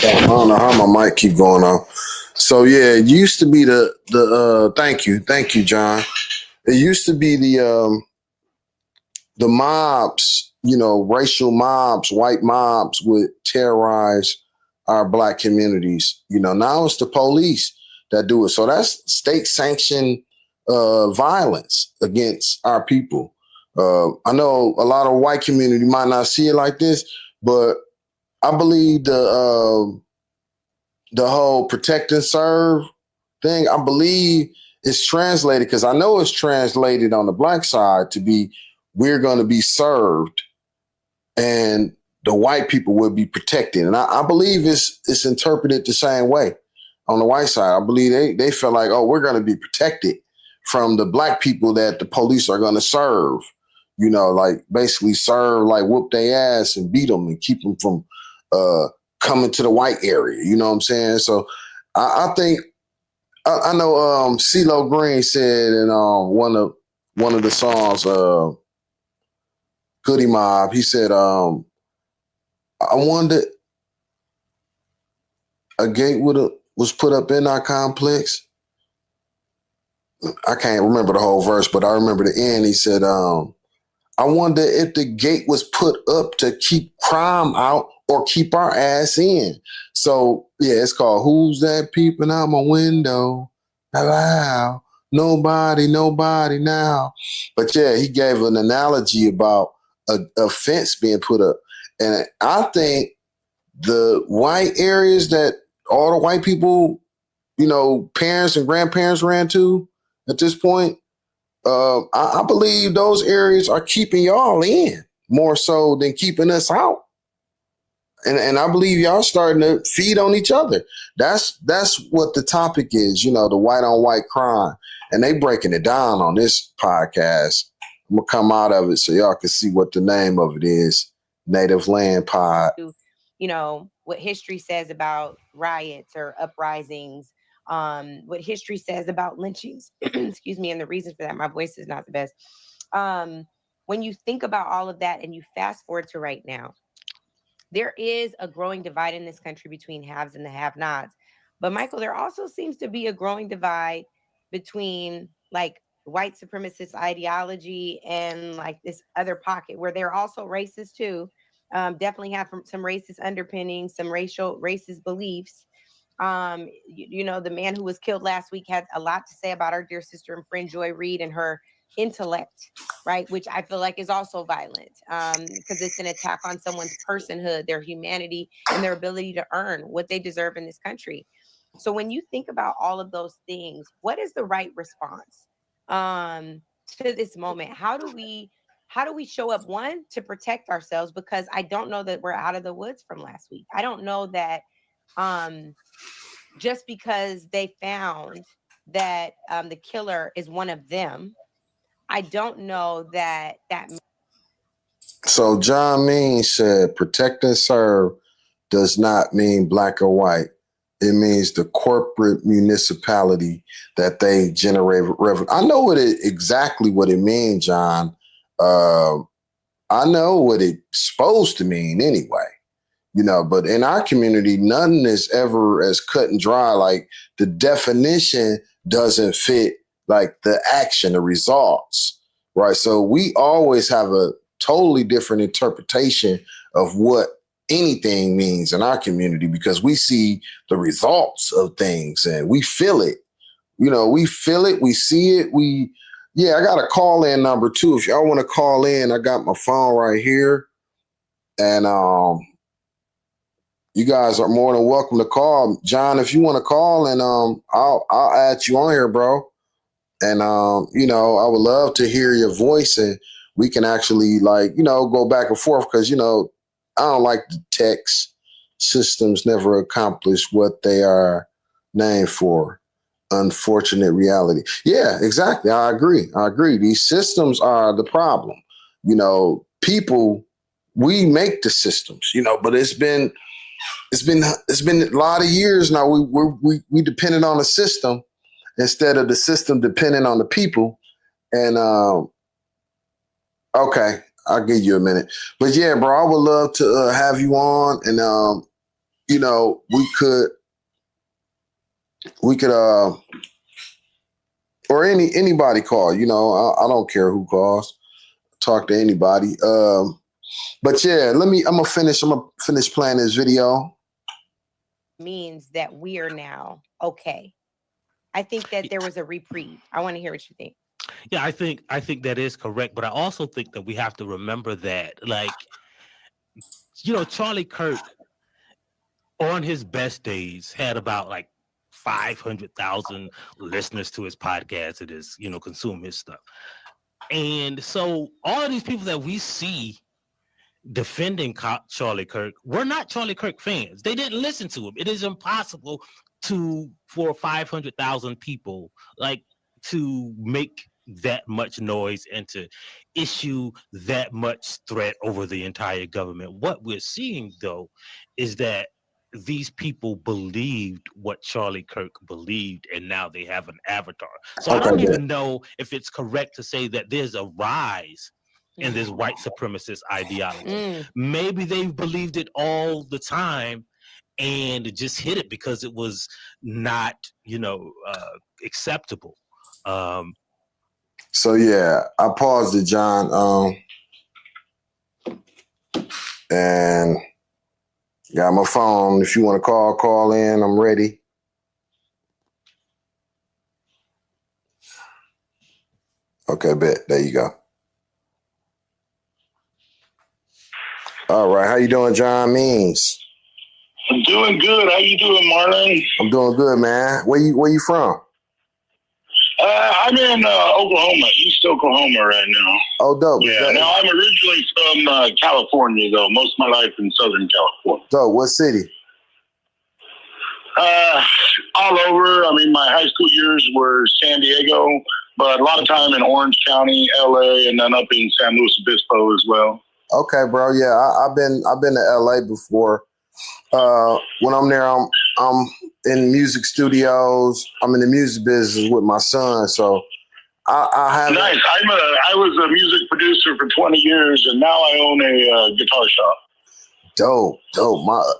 Speaker 1: I don't know how my mic keep going on. So yeah, it used to be the thank you, John. It used to be the mobs, you know, racial mobs, white mobs would terrorize our black communities. You know, now it's the police that do it. So that's state sanctioned violence against our people. I know a lot of white community might not see it like this, but I believe the whole protect and serve thing, I believe it's translated, because I know it's translated on the black side to be, we're going to be served and the white people will be protected. And I believe it's interpreted the same way on the white side. I believe they feel like, oh, we're going to be protected from the black people that the police are going to serve, you know, like basically serve, like whoop their ass and beat them and keep them from coming to the white area. You know what I'm saying? So I think, I know CeeLo Green said in one of the songs, Goody Mob, he said, I wonder, a gate was put up in our complex. I can't remember the whole verse, but I remember the end. He said, I wonder if the gate was put up to keep crime out or keep our ass in. So yeah, it's called Who's That Peeping Out My Window? Hello. Nobody now. But yeah, he gave an analogy about a fence being put up. And I think the white areas that all the white people, you know, parents and grandparents ran to at this point, I believe those areas are keeping y'all in more so than keeping us out. And I believe y'all starting to feed on each other. That's what the topic is, you know, the white on white crime. And they breaking it down on this podcast. I'm gonna come out of it so y'all can see what the name of it is. Native Land Pod.
Speaker 8: You know, what history says about riots or uprisings, what history says about lynchings, excuse me, and the reason for that, my voice is not the best. When you think about all of that and you fast forward to right now, there is a growing divide in this country between haves and the have-nots. But Michael, there also seems to be a growing divide between like white supremacist ideology and like this other pocket where they're also racist too. Definitely have some racist underpinnings, some racist beliefs. You know, the man who was killed last week had a lot to say about our dear sister and friend Joy Reid and her intellect, right? Which I feel like is also violent because it's an attack on someone's personhood, their humanity, and their ability to earn what they deserve in this country. So when you think about all of those things, what is the right response to this moment? How do we show up, one, to protect ourselves? Because I don't know that we're out of the woods from last week. I don't know that just because they found that the killer is one of them, I don't know that that.
Speaker 1: So John Means said, protect and serve does not mean black or white. It means the corporate municipality that they generate revenue. I know exactly what it means, John. I know what it's supposed to mean anyway, you know, but in our community, nothing is ever as cut and dry. Like the definition doesn't fit like the action, the results, right? So we always have a totally different interpretation of what anything means in our community because we see the results of things and we feel it. You know, we feel it, we see it, I got a call-in number too. If y'all want to call in, I got my phone right here. And you guys are more than welcome to call. John, if you want to call, and I'll add you on here, bro. And you know, I would love to hear your voice and we can actually like, you know, go back and forth because, you know, I don't like the text systems never accomplish what they are named for. Unfortunate reality. Yeah, exactly. I agree. These systems are the problem. You know, people, we make the systems, you know, but it's been a lot of years now. We depended on the system instead of the system depending on the people. And okay, I'll give you a minute. But yeah, bro, I would love to have you on, and you know, we could or anybody call. You know, I don't care who calls. Talk to anybody. But yeah, I'm gonna finish playing this video.
Speaker 8: Means that we are now okay. I think that there was a reprieve. I want to hear what you think.
Speaker 9: Yeah, I think that is correct, but I also think that we have to remember that, like, you know, Charlie Kirk on his best days had about like 500,000 listeners to his podcast and his, you know, consume his stuff. And so all of these people that we see defending Charlie Kirk were not Charlie Kirk fans. They didn't listen to him. It is impossible for 500,000 people like to make that much noise and to issue that much threat over the entire government. What we're seeing, though, is that these people believed what Charlie Kirk believed, and now they have an avatar. So I don't even know if it's correct to say that there's a rise in this white supremacist ideology. Maybe they've believed it all the time and just hit it because it was not, you know, acceptable.
Speaker 1: So yeah, I paused it, John. And got my phone. If you want to call in. I'm ready. Okay, bet. There you go. All right. How you doing, John Means?
Speaker 10: I'm doing good. How you doing, Marlon?
Speaker 1: I'm doing good, man. Where you from?
Speaker 10: I'm in Oklahoma, East Oklahoma right now.
Speaker 1: Oh, dope.
Speaker 10: Yeah. Now I'm originally from California, though. Most of my life in Southern California.
Speaker 1: Dope. What city?
Speaker 10: All over. I mean, my high school years were San Diego, but a lot of time in Orange County, LA, and then up in San Luis Obispo as well.
Speaker 1: Okay, bro. Yeah, I've been to LA before. When I'm there, I'm in music studios. I'm in the music business with my son, so I have.
Speaker 10: Nice. I was a music producer for 20 years, and now I own a guitar shop.
Speaker 1: Dope.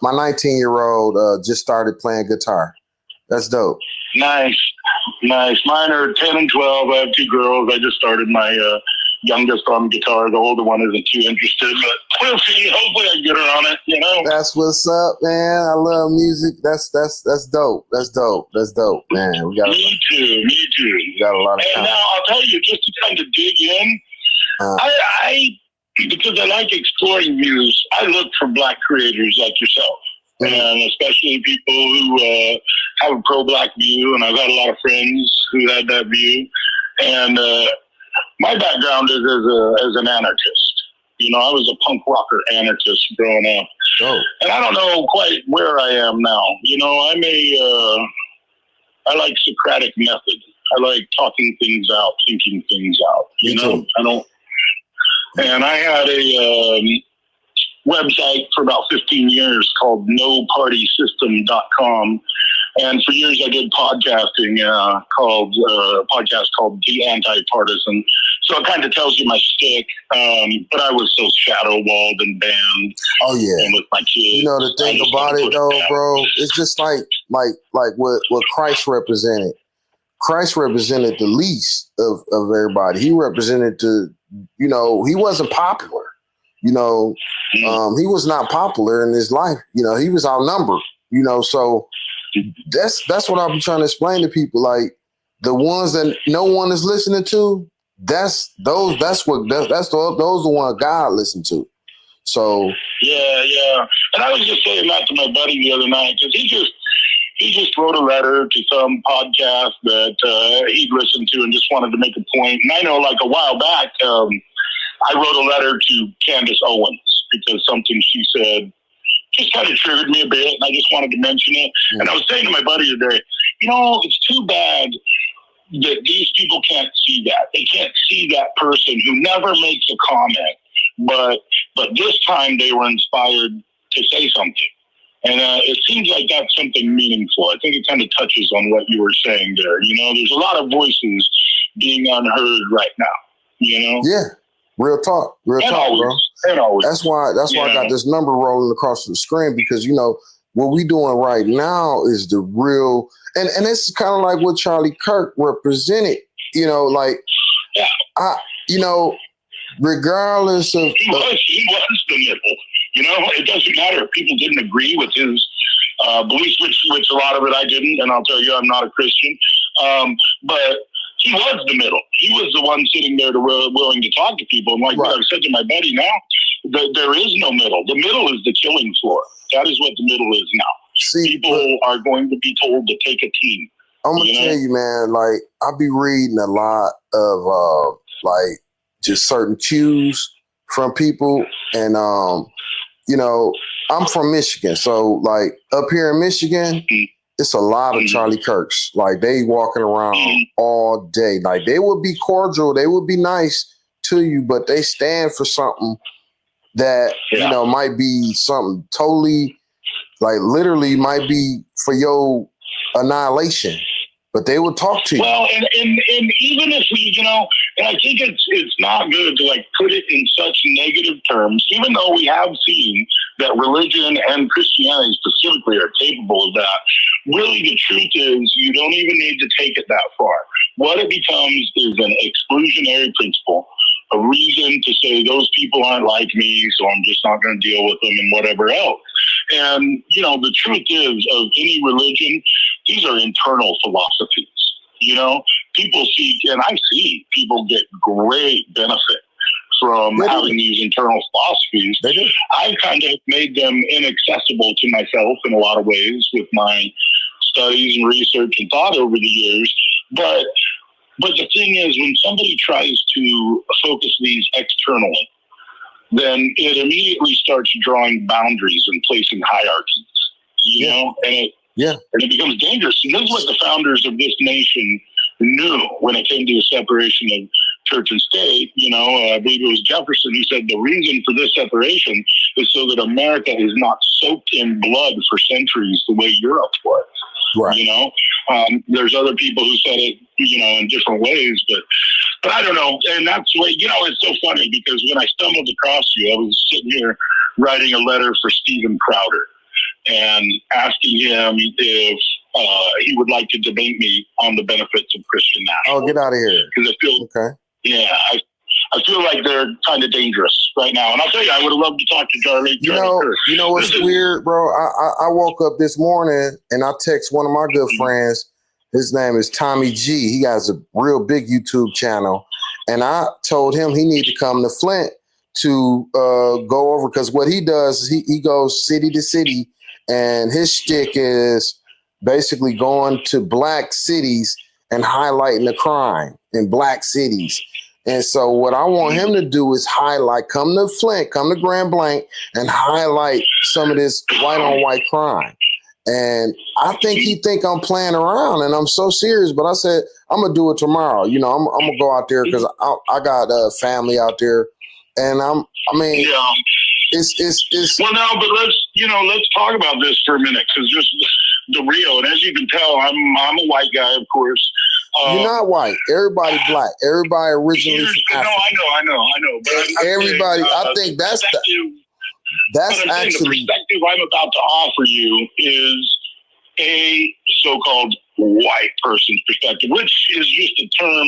Speaker 1: My 19-year-old just started playing guitar. That's dope.
Speaker 10: Nice. Mine are 10 and 12. I have 2 girls. I just started my youngest on guitar. The older one isn't too interested, but we'll see. Hopefully I can get her on it, you know?
Speaker 1: That's what's up, man. I love music. That's dope. That's dope, man.
Speaker 10: Me too.
Speaker 1: We got a lot of
Speaker 10: And
Speaker 1: time.
Speaker 10: now I'll tell you, just to kind of dig in, I because I like exploring views, I look for Black creators like yourself. And especially people who have a pro-Black view, and I've had a lot of friends who had that view. And my background is as an anarchist. You know, I was a punk rocker anarchist growing up.
Speaker 1: Dope.
Speaker 10: And I don't know quite where I am now. You know, I like Socratic method. I like talking things out, thinking things out. You know, and I had a website for about 15 years called nopartysystem.com. And for years I did podcasting called The Anti-Partisan. So it kind of tells you my stick. But I was so shadow walled and banned.
Speaker 1: Oh yeah.
Speaker 10: And with my kids.
Speaker 1: You know the thing about it though, bro, it's just like what Christ represented. Christ represented the least of everybody. He represented he wasn't popular. He was not popular in his life. He was outnumbered. So that's what I'm trying to explain to people. Like the ones that no one is listening to, those are the ones God listened to. So
Speaker 10: yeah. And I was just saying that to my buddy the other night because he just wrote a letter to some podcast that he'd listened to and just wanted to make a point. And I know, like a while back, I wrote a letter to Candace Owens because something she said just kind of triggered me a bit, and I just wanted to mention it. Mm-hmm. And I was saying to my buddy today, it's too bad that these people can't see that. They can't see that person who never makes a comment, but this time they were inspired to say something. And it seems like that's something meaningful. I think it kind of touches on what you were saying there. There's a lot of voices being unheard right now,
Speaker 1: Yeah. Real talk, bro. That's why I got this number rolling across the screen because what we doing right now is the real, and it's kind of like what Charlie Kirk represented. Regardless of
Speaker 10: he was the nipple. It doesn't matter if people didn't agree with his beliefs, which a lot of it I didn't, and I'll tell you I'm not a Christian, but. He was the middle. He was the one sitting there willing to talk to people. And like what I've said to my buddy now, there is no middle. The middle is the killing floor. That is what the middle is now. People are going to be told to take a team.
Speaker 1: I'm going to tell you, man, like, I be reading a lot of, just certain cues from people. And, I'm from Michigan. So, like, up here in Michigan, it's a lot of Charlie Kirks. Like they walking around all day. Like they would be cordial, they would be nice to you, but they stand for something that might be something totally, like literally, might be for your annihilation. But they would talk to you.
Speaker 10: Well, and even if we, and I think it's not good to like put it in such negative terms, even though we have seen that religion and Christianity specifically are capable of that. Really, the truth is you don't even need to take it that far. What it becomes is an exclusionary principle, a reason to say those people aren't like me, so I'm just not going to deal with them and whatever else. And, the truth is of any religion, these are internal philosophies. People see, and I see people get great benefit from having these internal philosophies. I've kind of made them inaccessible to myself in a lot of ways with my studies and research and thought over the years. But the thing is, when somebody tries to focus these externally, then it immediately starts drawing boundaries and placing hierarchies, and it becomes dangerous. And this is what the founders of this nation knew when it came to the separation of church and state. I believe it was Jefferson who said the reason for this separation is so that America is not soaked in blood for centuries the way Europe was.
Speaker 1: Right.
Speaker 10: There's other people who said it, in different ways, but I don't know. And that's the way, it's so funny because when I stumbled across you, I was sitting here writing a letter for Stephen Crowder and asking him if he would like to debate me on the benefits of Christian National.
Speaker 1: Oh, get out of here.
Speaker 10: Because I feel,
Speaker 1: Okay.
Speaker 10: yeah, I feel like they're kind of dangerous right now. And I'll tell you, I would have loved to talk to Charlie.
Speaker 1: You know what's weird, bro? I woke up this morning and I text one of my good friends. His name is Tommy G. He has a real big YouTube channel. And I told him he need to come to Flint to go over, because what he does is he goes city to city, and his shtick is basically going to black cities and highlighting the crime in black cities. And so what I want him to do is come to Flint, come to Grand Blanc, and highlight some of this white on white crime. And I think he think I'm playing around, and I'm so serious. But I said I'm gonna do it tomorrow. I'm gonna go out there because I got a family out there, and it's
Speaker 10: well, now, but let's talk about this for a minute, because just the real, and as you can tell, I'm a white guy, of course.
Speaker 1: You're not white. Everybody black. Everybody originally from Africa.
Speaker 10: I know. But
Speaker 1: everybody, I think that's actually
Speaker 10: the perspective I'm about to offer you is a so-called white person's perspective, which is just a term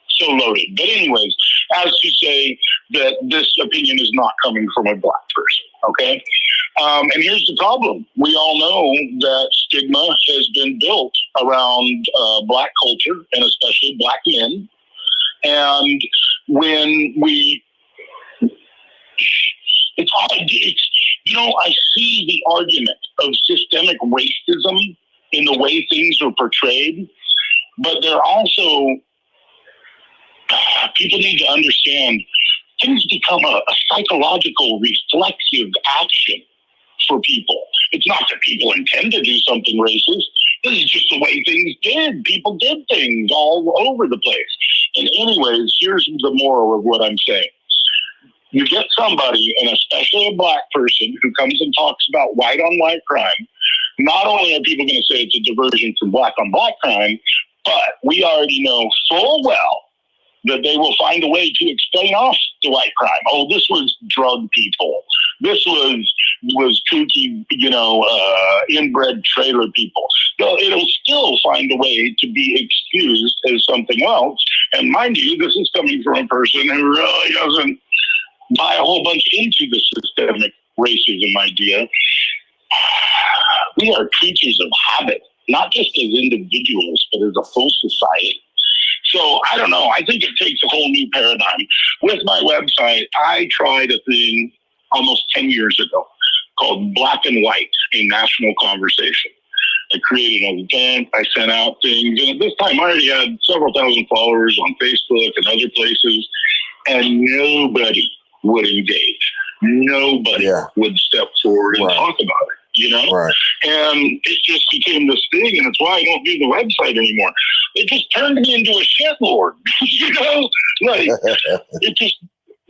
Speaker 10: so loaded. But anyways, as to say that this opinion is not coming from a black person, okay? And here's the problem. We all know that stigma has been built around black culture, and especially black men. And when it's hard. I see the argument of systemic racism in the way things are portrayed, but there also, people need to understand, things become a psychological reflexive action for people. It's not that people intend to do something racist. This is just the way things did. People did things all over the place. And anyways, here's the moral of what I'm saying. You get somebody, and especially a black person, who comes and talks about white on white crime. Not only are people going to say it's a diversion from black on black crime, but we already know full well that they will find a way to explain off the white crime. Oh, this was drug people. This was kooky, inbred trailer people. So it'll still find a way to be excused as something else. And mind you, this is coming from a person who really doesn't buy a whole bunch into the systemic racism idea. We are creatures of habit, not just as individuals, but as a full society. So I don't know. I think it takes a whole new paradigm. With my website, I tried a thing almost 10 years ago called Black and White, a National Conversation. I created an event. I sent out things. And at this time, I already had several thousand followers on Facebook and other places, and nobody would engage. Nobody would step forward and talk about it,
Speaker 1: Right.
Speaker 10: And it just became this thing, and it's why I don't do the website anymore. It just turned me into a shitlord,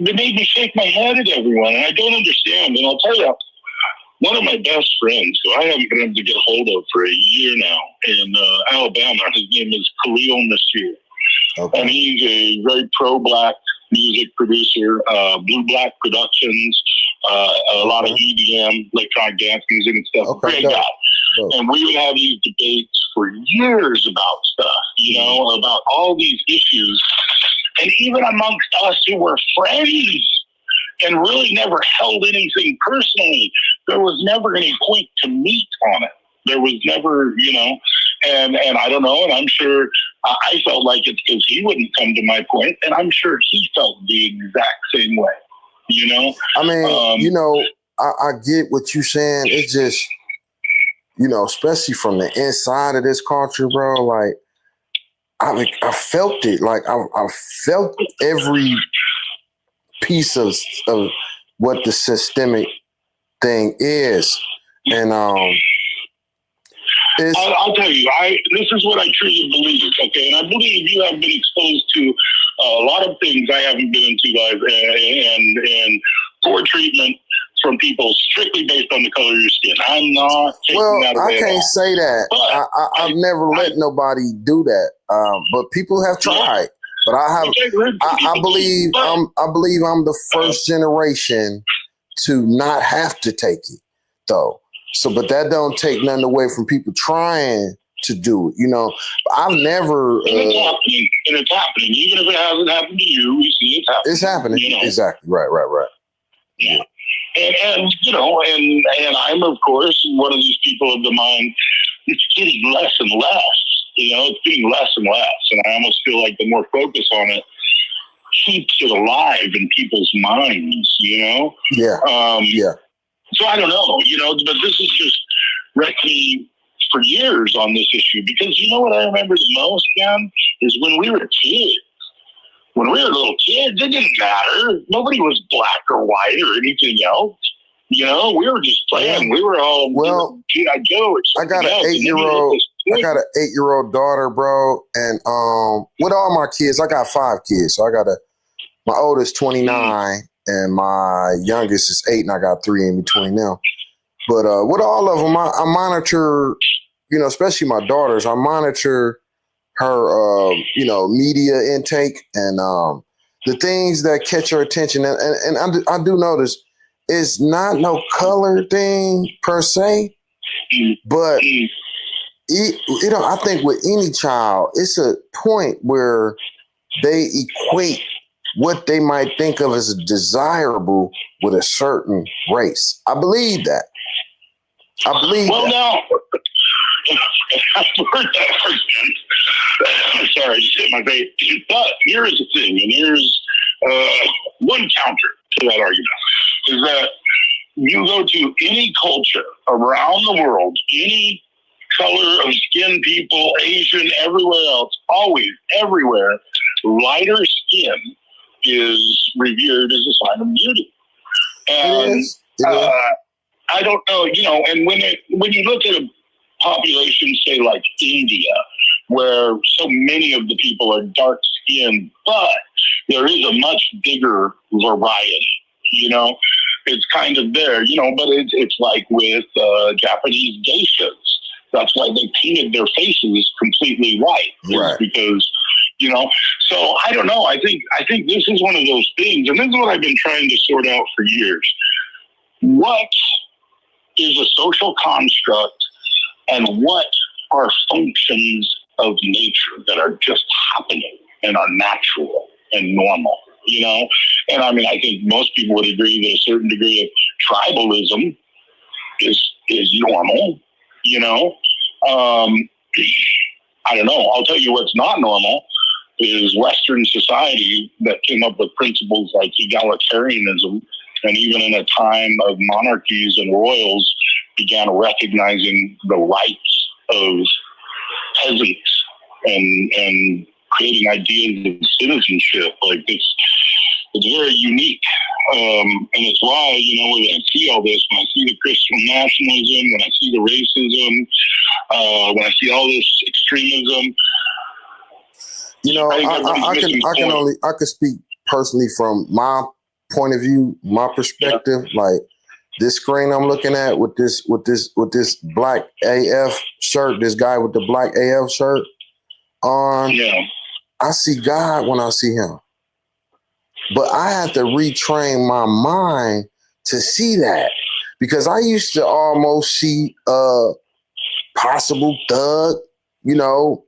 Speaker 10: it made me shake my head at everyone, and I don't understand. And I'll tell you, one of my best friends, who I haven't been able to get a hold of for a year now, in Alabama, his name is Khalil Nasir.
Speaker 1: Okay.
Speaker 10: And he's a very pro-black music producer, Blue Black Productions, a lot of EDM, electronic dance music and stuff.
Speaker 1: Okay,
Speaker 10: Great guy. And we would have these debates for years about stuff, about all these issues. And even amongst us who were friends and really never held anything personally, there was never any point to meet on it. There was never, and I don't know, and I'm sure I felt like it's because he wouldn't come to my point, and I'm sure he felt the exact same way,
Speaker 1: I mean, I get what you're saying. It's just, especially from the inside of this culture, bro, like, I felt it. Like, I felt every piece of what the systemic thing is. And
Speaker 10: I'll tell you, this is what I truly believe, okay? And I believe you have been exposed to a lot of things I haven't been into, guys, and poor treatment from people strictly based on the color of your skin. I'm not taking that away.
Speaker 1: I can't say that.
Speaker 10: But
Speaker 1: I've never let nobody do that. But people have tried. But I believe I'm the first generation to not have to take it, though. So, but that don't take nothing away from people trying to do it. You know, I've never.
Speaker 10: And it's happening. Even if it hasn't happened to you, we see it's happening.
Speaker 1: It's happening.
Speaker 10: You know?
Speaker 1: Exactly. Right.
Speaker 10: Yeah. And you know, and I'm of course one of these people of the mind. It's getting less and less. You know, it's getting less and less, and I almost feel like the more focus on it keeps it alive in people's minds. You know.
Speaker 1: Yeah.
Speaker 10: So I don't know. You know, but this has just wrecked me for years on this issue because you know what I remember the most, Ken, is when we were kids. When we were little kids, it didn't matter. Nobody was black or white or anything else. You know, we were just playing. We were all G.I. Joe.
Speaker 1: I got an 8-year-old. I got an 8-year-old daughter, bro, and with all my kids, I got 5 kids. So I got my oldest 29, and my youngest is 8, and I got 3 in between them. But with all of them, I monitor. You know, especially my daughters. I monitor her, you know, media intake and the things that catch her attention. And I do notice it's not no color thing per se, but you know, I think with any child, it's a point where they equate what they might think of as desirable with a certain race. I believe that.
Speaker 10: Now, I've heard that argument. Sorry, I just hit my vape. But here is the thing, and here's one counter to that argument, is that you go to any culture around the world, any color of skin people, Asian, everywhere else, always, everywhere, lighter skin is revered as a sign of beauty. And
Speaker 1: It is.
Speaker 10: I don't know, you know, and when you look at a population, say like India, where so many of the people are dark skinned, but there is a much bigger variety, you know, it's kind of there, you know, but it's like with Japanese geishas. That's why they painted their faces completely white,
Speaker 1: right?
Speaker 10: Because, you know, so I don't know. I think this is one of those things, and this is what I've been trying to sort out for years. What is a social construct, and what are functions of nature that are just happening and are natural and normal, you know? And I mean, I think most people would agree that a certain degree of tribalism is normal, you know? I don't know. I'll tell you what's not normal is Western society that came up with principles like egalitarianism, and even in a time of monarchies and royals began recognizing the rights of peasants and creating ideas of citizenship. Like it's very unique. And it's why, you know, when I see all this, when I see the Christian nationalism, when I see the racism, when I see all this extremism,
Speaker 1: you know, I can speak personally from my point of view, my perspective. Yeah. Like this screen I'm looking at with this black AF shirt, this guy with the black AF shirt on. Yeah. I see God when I see him. But I have to retrain my mind to see that, because I used to almost see a possible thug, you know,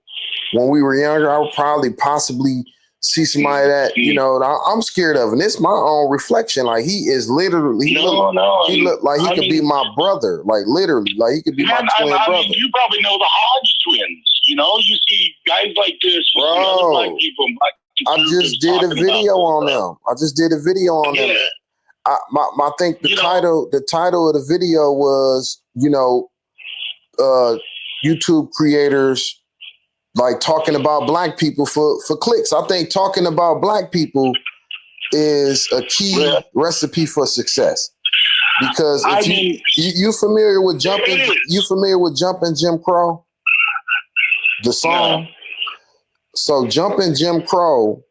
Speaker 1: when we were younger. I would probably possibly see somebody that, you know, I'm scared of. And it's my own reflection. Like he is literally, he looked like he could be my brother. Like literally, like he could be my twin brother.
Speaker 10: Mean, you probably know the Hodge twins. You know, you see guys like this, you see other black people.
Speaker 1: I just did a video on them. them. I think the title of the video was, you know, YouTube creators like talking about black people for clicks. I think talking about black people is a key recipe for success. Because
Speaker 10: I
Speaker 1: if
Speaker 10: mean,
Speaker 1: you familiar with jumping,
Speaker 10: it is.
Speaker 1: you familiar with Jumping Jim Crow, the song.
Speaker 10: No.
Speaker 1: So Jumping Jim Crow,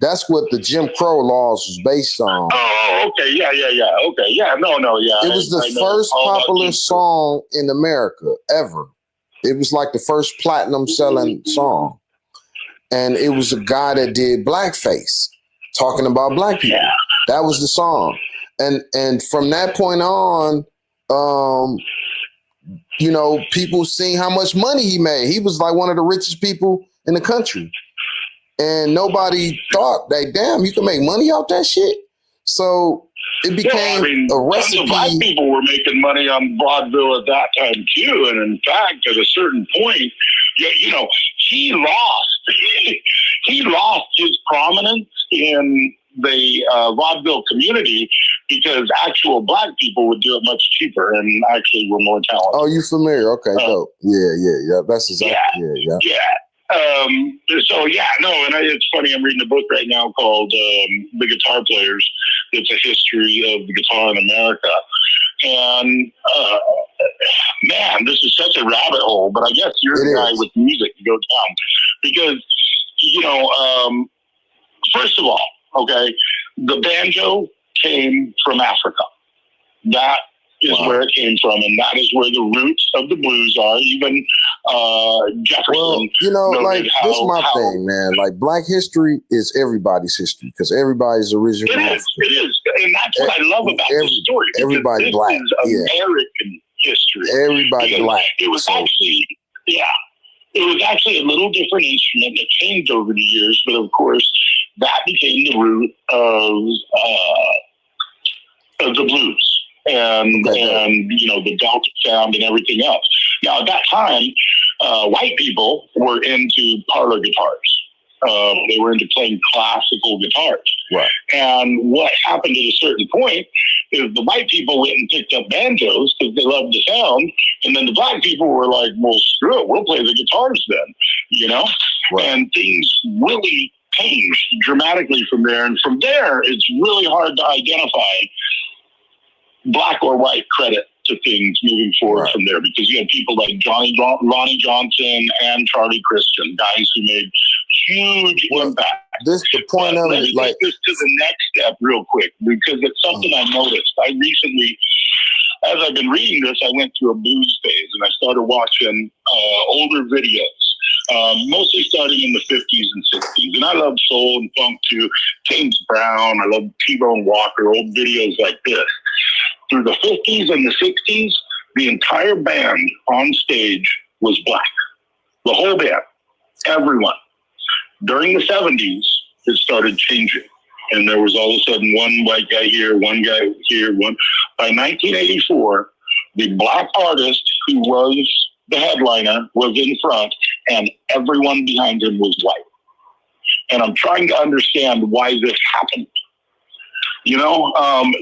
Speaker 1: that's what the Jim Crow laws was based on.
Speaker 10: Oh, okay. Yeah. Okay. Yeah. No. Yeah.
Speaker 1: It was the
Speaker 10: I know
Speaker 1: first
Speaker 10: all about
Speaker 1: popular
Speaker 10: Jim Crow.
Speaker 1: song in America ever. It was like the first platinum selling song. And it was a guy that did blackface, talking about black people.
Speaker 10: Yeah.
Speaker 1: That was the song. And from that point on, you know, people seeing how much money he made. He was like one of the richest people in the country. And nobody thought that, damn, you can make money off that shit. So it became a
Speaker 10: tons of
Speaker 1: recipe.
Speaker 10: black people were making money on vaudeville at that time too. And in fact, at a certain point, you know, he lost his prominence in the vaudeville community because actual black people would do it much cheaper and actually were more talented.
Speaker 1: Oh, you familiar? Okay, dope. Yeah. That's exactly. Yeah.
Speaker 10: So it's funny. I'm reading a book right now called "The Guitar Players." It's a history of the guitar in America, and man, this is such a rabbit hole. But I guess you're the guy with music to go down because first of all, okay, the banjo came from Africa. That is where it came from, and that is where the roots of the blues are. Even Jefferson.
Speaker 1: Well, you know, like this is my thing, man. Like Black history is everybody's history because everybody's original.
Speaker 10: It is, and that's what I love about this story.
Speaker 1: Everybody
Speaker 10: this
Speaker 1: black,
Speaker 10: is American history.
Speaker 1: Everybody black.
Speaker 10: It was actually, it was actually a little different instrument that changed over the years, but of course, that became the root of the blues. And the Delta sound and everything else. Now at that time, white people were into parlor guitars. They were into playing classical guitars.
Speaker 1: Right.
Speaker 10: And what happened at a certain point is the white people went and picked up banjos because they loved the sound, and then the black people were like, "Well, screw it, we'll play the guitars then,"
Speaker 1: Right.
Speaker 10: And things really changed dramatically from there. And from there, it's really hard to identify black or white credit to things moving forward from there, because you have people like Ronnie Johnson and Charlie Christian, guys who made huge impact.
Speaker 1: This the point of it.
Speaker 10: Like, take this to the next step real quick, because it's something I noticed. I recently, as I've been reading this, I went through a blues phase and I started watching older videos, mostly starting in the 50s and 60s. And I love soul and funk too. James Brown, I love T-Bone Walker, old videos like this. Through the 50s and the 60s, the entire band on stage was black. The whole band, everyone. During the 70s, it started changing. And there was all of a sudden one white guy here, one guy here, one. By 1984, the black artist who was the headliner was in front, and everyone behind him was white. And I'm trying to understand why this happened.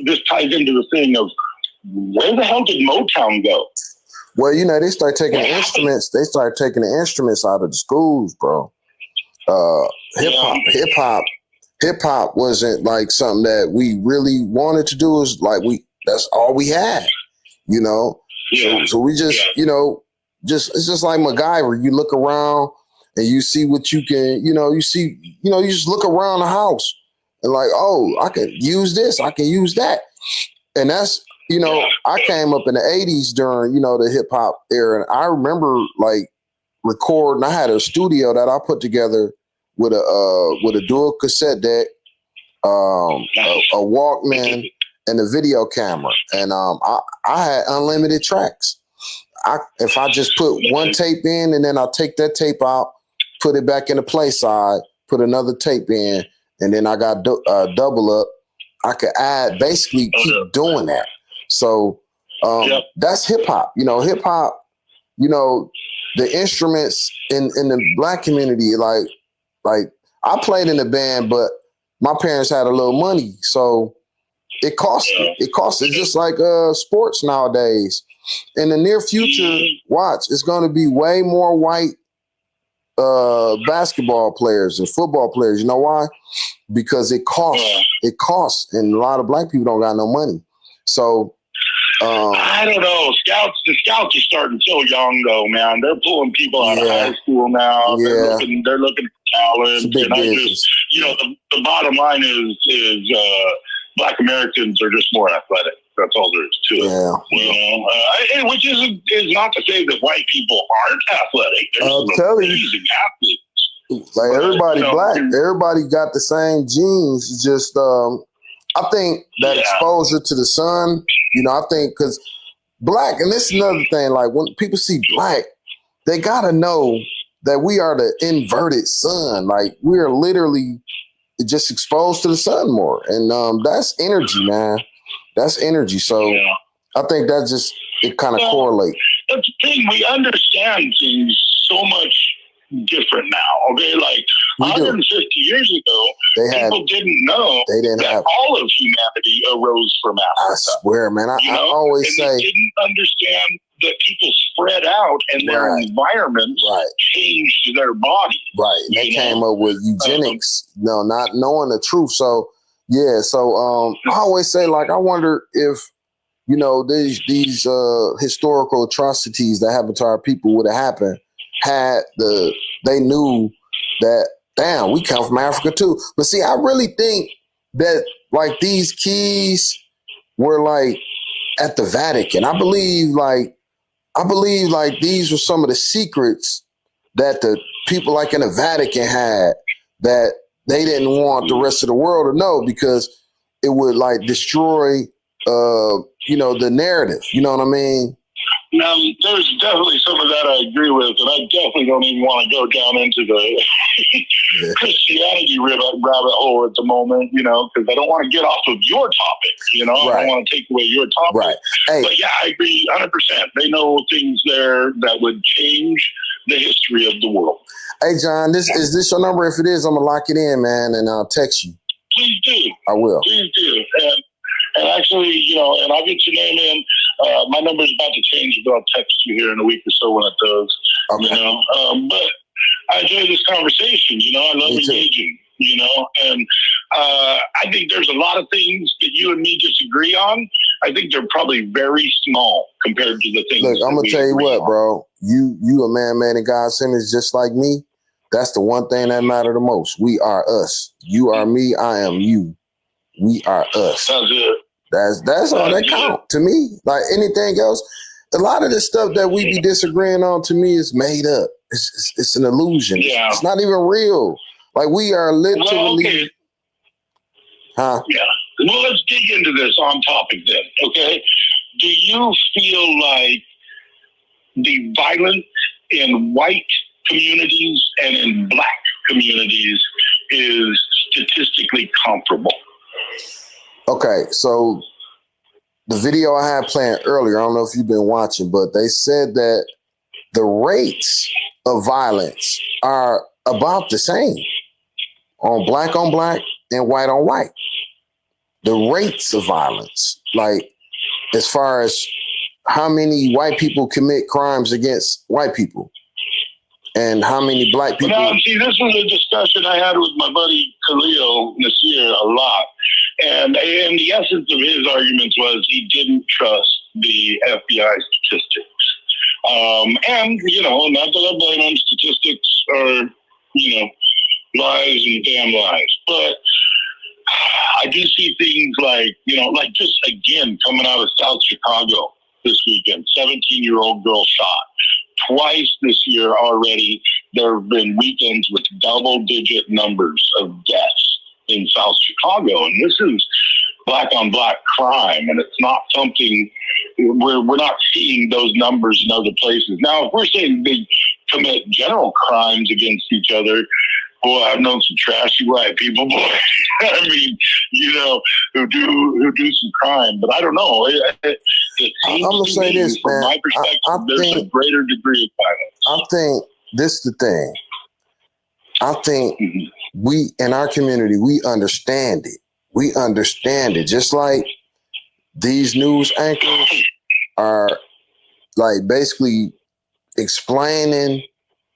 Speaker 10: This ties into the thing of where the hell did Motown go?
Speaker 1: Well, they start taking the instruments. They started taking the instruments out of the schools, bro. Hip hop wasn't like something that we really wanted to do. Is like that's all we had, So we just, it's just like MacGyver. You look around and you see what you can, you just look around the house and like, oh, I can use this, I can use that. And that's, I came up in the 80s during, the hip hop era. And I remember like recording, I had a studio that I put together with a dual cassette deck, a Walkman, and a video camera. And I had unlimited tracks. If I just put one tape in and then I'll take that tape out, put it back in the play side, put another tape in, and then I got double up, I could basically keep doing that. So that's hip hop. Hip hop, the instruments in the black community, like I played in a band, but my parents had a little money. So it cost me. It costs it just like sports nowadays. In the near future, watch, it's going to be way more white basketball players and football players. You know why? Because it costs. It costs, and a lot of black people don't got no money. So
Speaker 10: I don't know. The scouts are starting so young, though, man. They're pulling people out of high school now.
Speaker 1: Yeah.
Speaker 10: They're looking for talent.
Speaker 1: It's a big
Speaker 10: And I
Speaker 1: business.
Speaker 10: just, the bottom line is Black Americans are just more athletic. That's all there is to it.
Speaker 1: Yeah.
Speaker 10: Which is not to say that white people aren't athletic. There's
Speaker 1: I'll
Speaker 10: some
Speaker 1: tell you.
Speaker 10: amazing athletes.
Speaker 1: Like everybody
Speaker 10: You know,
Speaker 1: black, everybody got the same genes. It's just I think that exposure to the sun, I think because black, and this is another thing, like when people see black, they gotta know that we are the inverted sun. Like we are literally just exposed to the sun more. And that's energy, man. That's energy. So I think that just it kind of correlates.
Speaker 10: That's the thing. We understand things so much different now. Okay, like 150 years ago, people didn't know that all of humanity arose from Africa.
Speaker 1: I swear, man. I always say
Speaker 10: they didn't understand that people spread out and their environments changed their body.
Speaker 1: Right. They came up with eugenics, not knowing the truth. So I always say, like, I wonder if these historical atrocities that happened to our people would have happened had they knew that, damn, we come from Africa too. But see, I really think that like these keys were like at the Vatican. I believe like these were some of the secrets that the people like in the Vatican had that they didn't want the rest of the world to know because it would like destroy the narrative. You know what I mean?
Speaker 10: Now, there's definitely some of that I agree with, and I definitely don't even want to go down into the Christianity rabbit hole at the moment, because I don't want to get off of your topic, I don't want to take away your topic.
Speaker 1: Right. Hey.
Speaker 10: But yeah, I agree 100%. They know things there that would change the history of the world.
Speaker 1: Hey, John, is this your number? If it is, I'm going to lock it in, man, and I'll text you.
Speaker 10: Please do.
Speaker 1: I will.
Speaker 10: Please do. And actually, and I'll get your name in. My number is about to change, but I'll text you here in a week or so when it does. Okay. But I enjoy this conversation. I love engaging. And I think there's a lot of things that you and me disagree on. I think they're probably very small compared to the things.
Speaker 1: Look, I'm gonna tell you what, bro. You a man made in God's image, just like me. That's the one thing that matter the most. We are us. You are me. I am you. We are us.
Speaker 10: That's it.
Speaker 1: That's all that count to me. Like anything else, a lot of the stuff that we be disagreeing on to me is made up. It's an illusion.
Speaker 10: Yeah.
Speaker 1: It's not even real. Like we are literally. Huh?
Speaker 10: Yeah. Well, let's dig into this on topic then. Okay. Do you feel like the violence in white communities and in black communities is statistically comparable?
Speaker 1: Okay, so the video I had playing earlier, I don't know if you've been watching, but they said that the rates of violence are about the same on black and white on white. The rates of violence, like as far as how many white people commit crimes against white people and how many black people.
Speaker 10: Now, see, this was a discussion I had with my buddy Khalil Nasir a lot. And the essence of his arguments was he didn't trust the FBI statistics. And, not that I blame him, statistics are, lies and damn lies. But I do see things like, like just again coming out of South Chicago this weekend, 17-year-old girl shot. Twice this year already, there have been weekends with double-digit numbers of deaths in South Chicago. And this is black on black crime. And it's not something we're not seeing those numbers in other places. Now, if we're saying they commit general crimes against each other, boy, I've known some trashy white people, boy. I mean, who do some crime. But I don't know. It seems
Speaker 1: I'm gonna
Speaker 10: to
Speaker 1: say
Speaker 10: me,
Speaker 1: this,
Speaker 10: from
Speaker 1: man.
Speaker 10: my perspective,
Speaker 1: I
Speaker 10: there's
Speaker 1: think,
Speaker 10: a greater degree of violence.
Speaker 1: I think this is the thing. I think we in our community, we understand it. We understand it. Just like these news anchors are like basically explaining,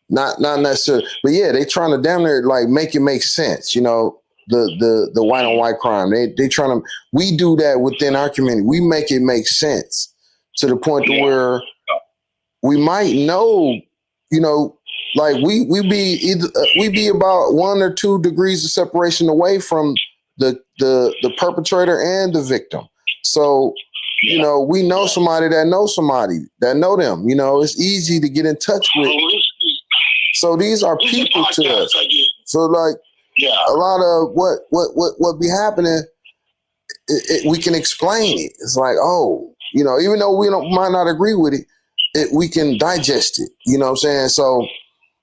Speaker 1: not necessarily, but yeah, they trying to damn near like make it make sense, the white on white crime. They trying to, we do that within our community. We make it make sense. to the point to
Speaker 10: Yeah.
Speaker 1: where we might know, you know, like we be about 1 or 2 degrees of separation away from the perpetrator and the victim. So, you know, we know somebody that knows somebody that know them. You know, it's easy to get in touch with. So these are
Speaker 10: This is a
Speaker 1: people to
Speaker 10: podcast
Speaker 1: us.
Speaker 10: I get.
Speaker 1: So like
Speaker 10: Yeah.
Speaker 1: a lot of what be happening, we can explain it. It's like, oh, you know, even though we might not agree with it, we can digest it. You know what I'm saying? So,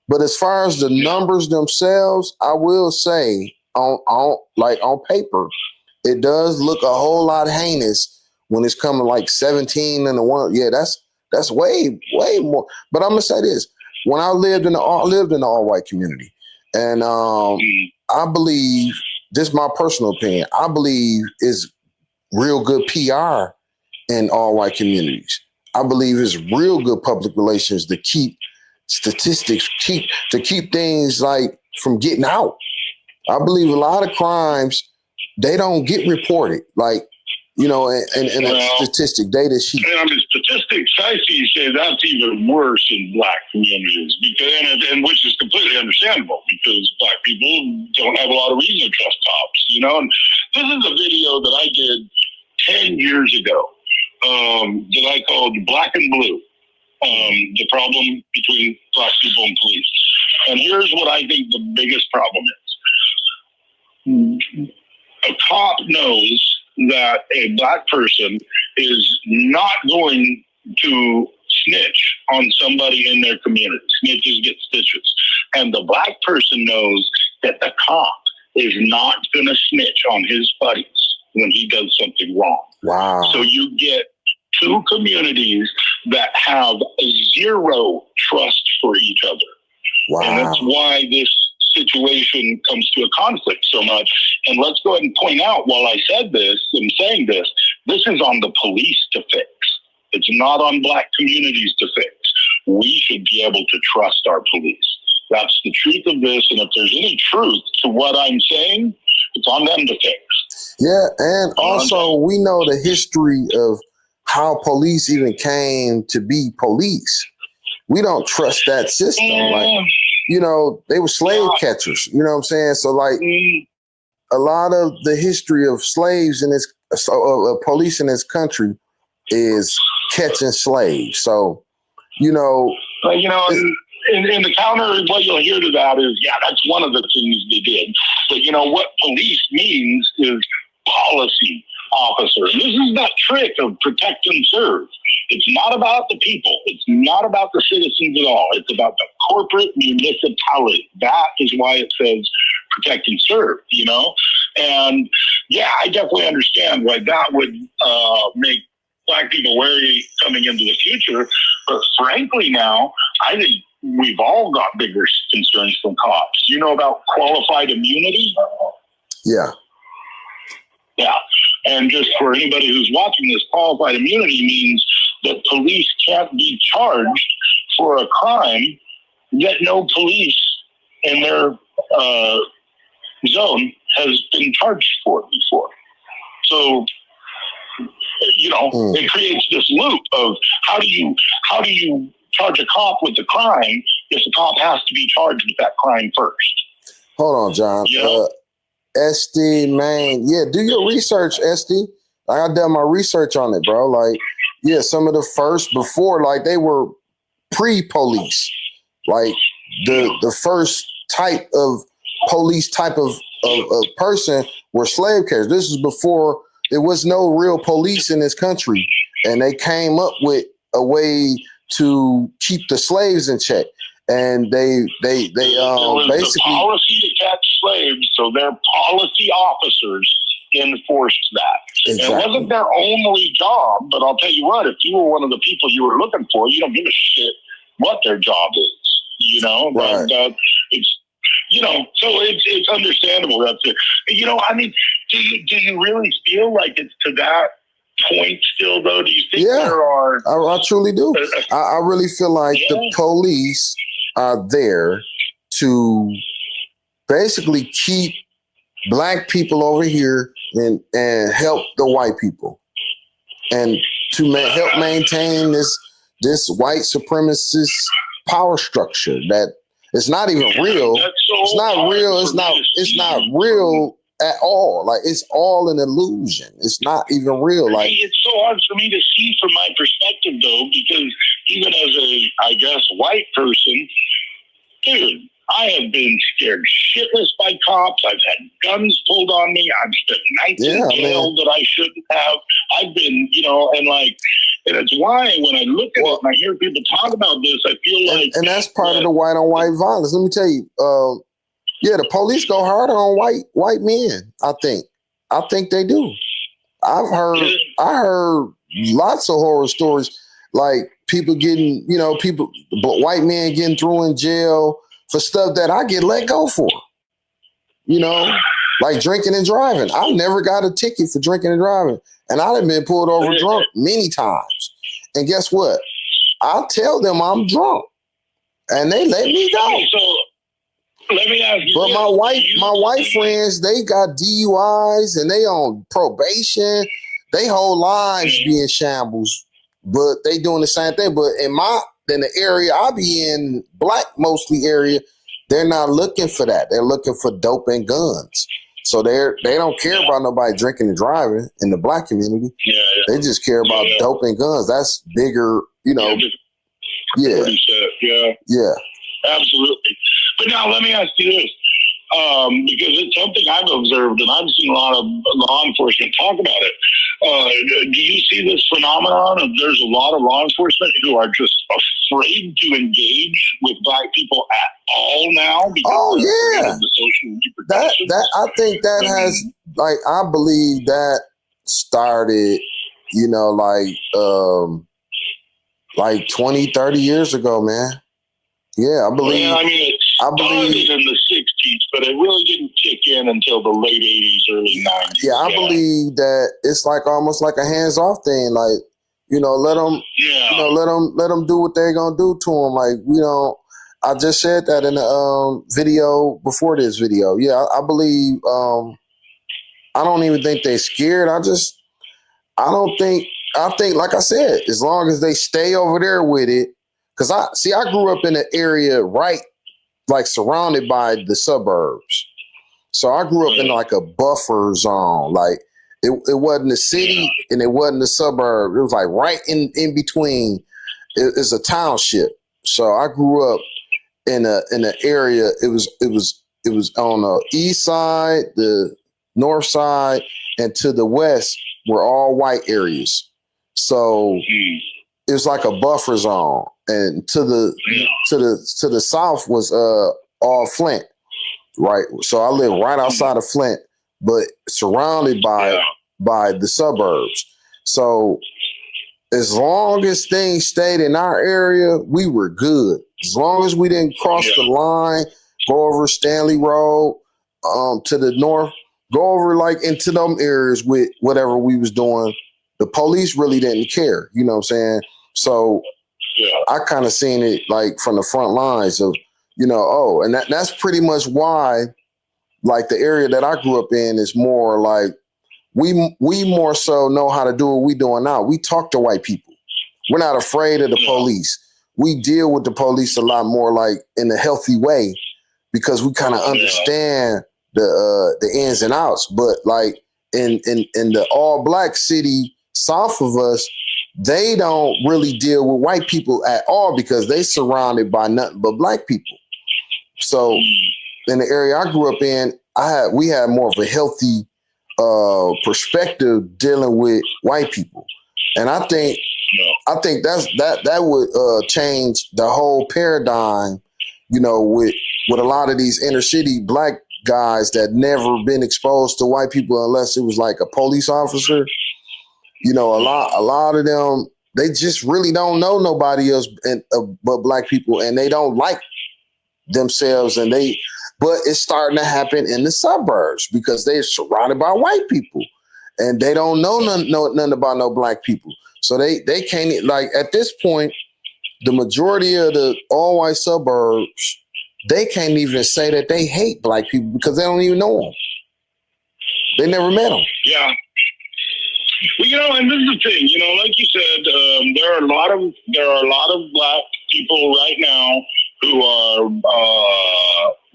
Speaker 1: but as far as the numbers themselves, I will say on paper, it does look a whole lot heinous when it's coming like 17 and the one. Yeah, that's way more. But I'm gonna say this: when I lived in the all white community, and I believe, this is my personal opinion, I believe is real good PR in all white communities. I believe it's real good public relations to keep statistics, to keep things like from getting out. I believe a lot of crimes, they don't get reported, like, you know, and a statistic data sheet.
Speaker 10: I mean, statistics I see say that's even worse in Black communities, because and which is completely understandable, because Black people don't have a lot of reason to trust cops, you know. And this is a video that I did 10 years ago that I called Black and Blue, the problem between Black people and police. And here's what I think the biggest problem is. A cop knows that a Black person is not going to snitch on somebody in their community. Snitches get stitches. And the Black person knows that the cop is not going to snitch on his buddies when he does something wrong.
Speaker 1: Wow.
Speaker 10: So you get 2 communities that have zero trust for each other.
Speaker 1: Wow.
Speaker 10: And that's why this situation comes to a conflict so much. And let's go ahead and point out, while I said this and saying this is on the police to fix. It's not on Black communities to fix. We should be able to trust our police. That's the truth of this. And if there's any truth to what I'm saying, it's on them to fix.
Speaker 1: Yeah, and also we know the history of how police even came to be police. We don't trust that system. Like, you know, they were slave catchers. You know what I'm saying? So like a lot of the history of slaves in this, police in this country is catching slaves. So, you know,
Speaker 10: you know, in the counter, what you'll hear to that is, yeah, that's one of the things they did. But you know what police means is policy officer. This is that trick of protect and serve. It's not about the people. It's not about the citizens at all. It's about the corporate municipality. That is why it says protect and serve, you know? And yeah, I definitely understand why that would make Black people wary coming into the future. But frankly now, I think we've all got bigger concerns from cops. You know about qualified immunity?
Speaker 1: Yeah.
Speaker 10: Yeah. And just for anybody who's watching this, qualified immunity means that police can't be charged for a crime that no police in their zone has been charged for before. So, you know, it creates this loop of how do you charge a cop with a crime if the cop has to be charged with that crime first?
Speaker 1: Hold on, John.
Speaker 10: You know?
Speaker 1: SD, man. Yeah, do your research, SD. I done my research on it, bro. Like, yeah, some of the first, before, like, they were pre-police. Like, the first type of police type of person were slave catchers. This is before there was no real police in this country. And they came up with a way to keep the slaves in check. And they basically
Speaker 10: the policy to catch slaves, so their policy officers enforced that.
Speaker 1: Exactly.
Speaker 10: It wasn't their only job, but I'll tell you what, if you were one of the people you were looking for, you don't give a shit what their job is, you know?
Speaker 1: Right.
Speaker 10: It's, you know, so it's understandable. That's it. You know, I mean, do you really feel like it's to that point still, though? Do you think there are...
Speaker 1: I truly do. I really feel like the police are there to basically keep Black people over here and help the white people. And help maintain this white supremacist power structure that it's not even real. It's not real. It's not real at all. Like, it's all an illusion. It's not even real. Like,
Speaker 10: it's so hard for me to see from my perspective, though, because even as a, I guess, white person, dude, I have been scared shitless by cops. I've had guns pulled on me. I've spent nights in jail that I shouldn't have. I've been, and it's why when I look at it and I hear people talk about this, I feel like,
Speaker 1: and that's part of the white on white violence. Let me tell you, the police go harder on white men. I think they do. I heard lots of horror stories, like people getting, white men getting thrown in jail for stuff that I get let go for. Like drinking and driving. I've never got a ticket for drinking and driving, and I've been pulled over drunk many times. And guess what? I'll tell them I'm drunk, and they let me go.
Speaker 10: So let me ask you.
Speaker 1: But my white friends, they got DUIs and they on probation. They whole lives be in shambles, but they doing the same thing. But in the area I be in, black mostly area, they're not looking for that. They're looking for dope and guns. So they don't care about nobody drinking and driving in the black community. They just care about dope and guns. That's bigger, Yeah.
Speaker 10: Absolutely. But now let me ask you this, because it's something I've observed, and I've seen a lot of law enforcement talk about it. Do you see this phenomenon of there's a lot of law enforcement who are just afraid to engage with black people at all now? Because of the social repercussions?
Speaker 1: I think that has, I believe that started, like 20, 30 years ago, man. Yeah, I believe.
Speaker 10: Well, it started in the 60s, but it really didn't kick in until the late 80s, early 90s.
Speaker 1: Yeah, I believe that it's like almost like a hands-off thing. Like, let them, let them do what they're gonna do to them. Like, I just said that in the video before this video. Yeah, I believe. I don't even think they're scared. I think, like I said, as long as they stay over there with it. Because I grew up in an area surrounded by the suburbs. So I grew up in like a buffer zone. Like it wasn't the city and it wasn't the suburb. It was like right in between. It's a township. So I grew up in an area. It was on the east side, the north side, and to the west were all white areas. So it's like a buffer zone. And to the south was all Flint, right? So I live right outside of Flint, but surrounded by the suburbs. So as long as things stayed in our area, we were good. As long as we didn't cross the line, go over Stanley Road to the north, go over like into them areas with whatever we was doing. The police really didn't care, you know what I'm saying? So I kind of seen it like from the front lines of, and that's pretty much why, like the area that I grew up in is more like we more so know how to do what we doing now. We talk to white people. We're not afraid of the police. We deal with the police a lot more like in a healthy way because we kind of understand the ins and outs. But like in the all black city south of us, they don't really deal with white people at all because they surrounded by nothing but black people. So in the area I grew up in, we had more of a healthy perspective dealing with white people. And I think that would change the whole paradigm, with a lot of these inner city black guys that never been exposed to white people unless it was like a police officer. A lot of them, they just really don't know nobody else but black people, and they don't like themselves. But it's starting to happen in the suburbs because they're surrounded by white people, and they don't know nothing about no black people. So they can't, like at this point, the majority of the all white suburbs, they can't even say that they hate black people because they don't even know them. They never met them.
Speaker 10: Yeah. Well, and this is the thing, like you said, there are a lot of black people right now who are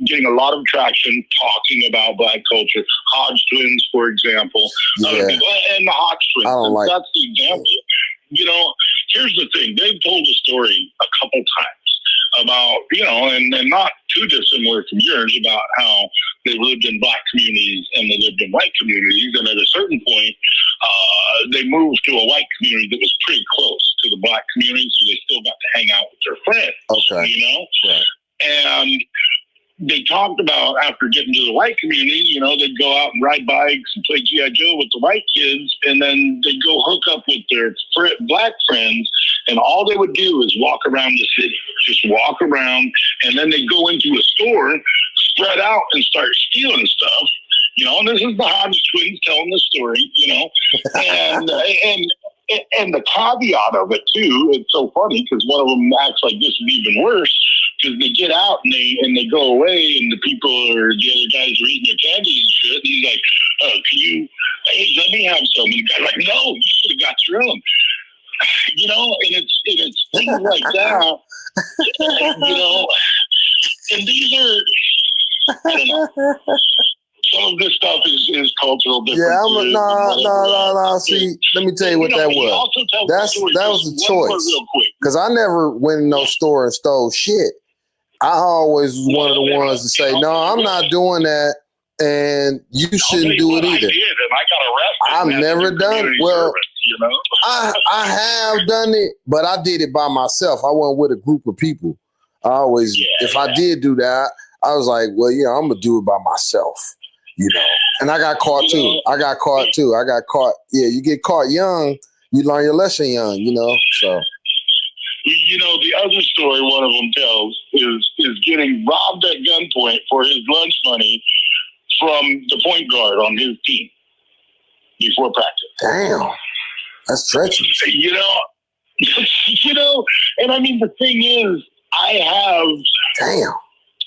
Speaker 10: getting a lot of traction talking about black culture. Hodge twins, for example,
Speaker 1: Yeah.
Speaker 10: And the Hodge twins.
Speaker 1: I don't like-
Speaker 10: That's the example. Here's the thing: they've told a story a couple times about, and not too dissimilar from yours, about how they lived in black communities and they lived in white communities, and at a certain point, they moved to a white community that was pretty close to the black community, so they still got to hang out with their friends.
Speaker 1: Okay.
Speaker 10: Right. And they talked about, after getting to the white community, they'd go out and ride bikes and play G.I. Joe with the white kids, and then they'd go hook up with their black friends, and all they would do is walk around the city, just walk around, and then they'd go into a store, spread out, and start stealing stuff. And this is the Hodge twins telling the story, and the caveat of it too, it's so funny because one of them acts like this is even worse, because they get out and they go away, and the people or the other guys are eating their candy and shit, and he's like, hey, let me have some, and the guy's like, no, you should have got your own. And it's things like that, and these are, I don't know. Some of this stuff is cultural differences.
Speaker 1: Yeah, no. See, let me tell you what that was. That was a choice. Because I never went in no store and stole shit. I always was one of the ones to say, no, I'm not doing that, and you shouldn't do it either. I've never done well. I have done it, but I did it by myself. I wasn't with a group of people. I always, if I did do that, I was like, well, I'm gonna do it by myself. And I got caught too. I got caught. Yeah, you get caught young, you learn your lesson young, so.
Speaker 10: The other story one of them tells is getting robbed at gunpoint for his lunch money from the point guard on his team before practice.
Speaker 1: Damn, that's treacherous.
Speaker 10: And I mean, the thing is,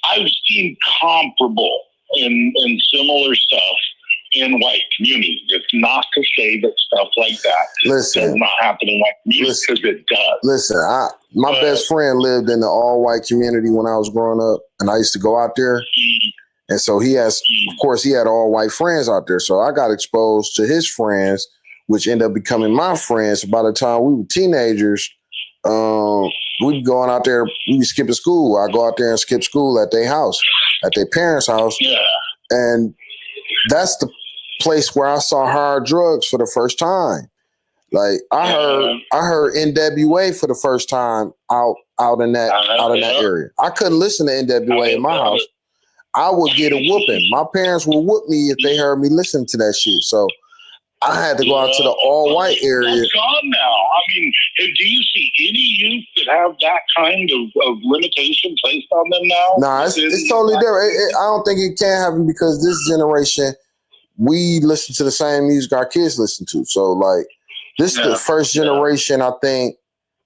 Speaker 10: I've seen comparable and similar stuff in white communities. It's not to say that stuff like that does not happen in white communities, because it does.
Speaker 1: Listen, my best friend lived in the all-white community when I was growing up, and I used to go out there. And so he had all-white friends out there. So I got exposed to his friends, which ended up becoming my friends. By the time we were teenagers, we'd be going out there, we'd be skipping school. I go out there and skip school at their house, at their parents' house.
Speaker 10: Yeah.
Speaker 1: And that's the place where I saw hard drugs for the first time. Like I heard NWA for the first time out in that area. I couldn't listen to NWA in my house. I would get a whooping. My parents would whoop me if they heard me listen to that shit. So I had to go out to the all-white area.
Speaker 10: That's gone now. I mean, do you see any youth that have that kind of limitation placed on them now?
Speaker 1: Nah, it's totally different. I don't think it can happen because this generation, we listen to the same music our kids listen to. So, like, this is the first generation, I think,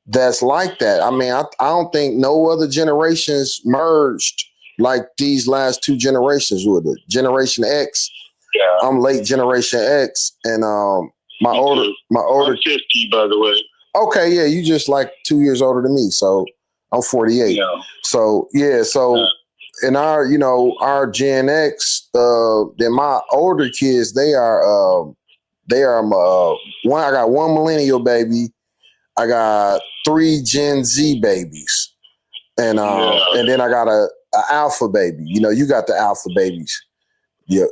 Speaker 1: that's like that. I mean, I don't think no other generations merged like these last two generations would. Generation X. Yeah. I'm late Generation X, and my older.
Speaker 10: I'm 50, by the way.
Speaker 1: Okay, yeah, you just like 2 years older than me, so I'm 48.
Speaker 10: Yeah.
Speaker 1: So in our Gen X, then my older kids, they are one. I got one millennial baby. I got 3 Gen Z babies, and then I got a alpha baby. You got the alpha babies. Your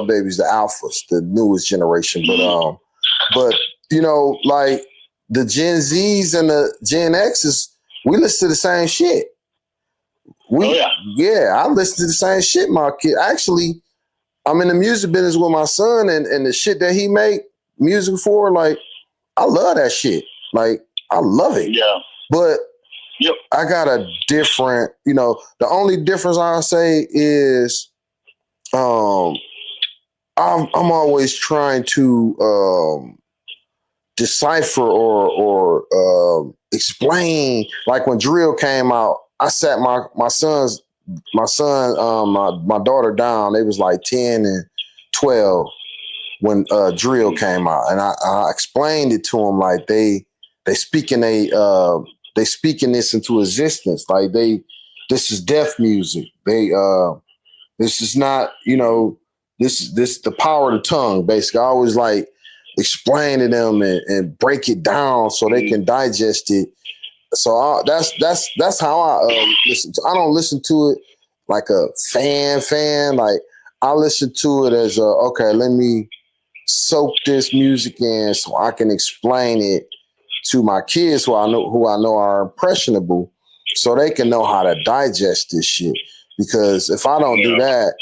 Speaker 1: baby's the alphas, the newest generation. But like the Gen Zs and the Gen Xs, we listen to the same shit. I listen to the same shit, my kid. Actually, I'm in the music business with my son, and the shit that he make music for, like, I love that shit. Like, I love it.
Speaker 10: Yeah.
Speaker 1: But I got a different, the only difference I say is I'm always trying to decipher or explain. Like when drill came out, I sat my daughter down. They was like 10 and 12, when drill came out, and I explained it to them like they speaking this into existence. Like this is deaf music. This is not, this the power of the tongue. Basically, I always like explain to them and break it down so they can digest it. So that's how I listen to. I don't listen to it like a fan. Like I listen to it as okay, let me soak this music in so I can explain it to my kids who I know are impressionable, so they can know how to digest this shit. Because if I don't do that,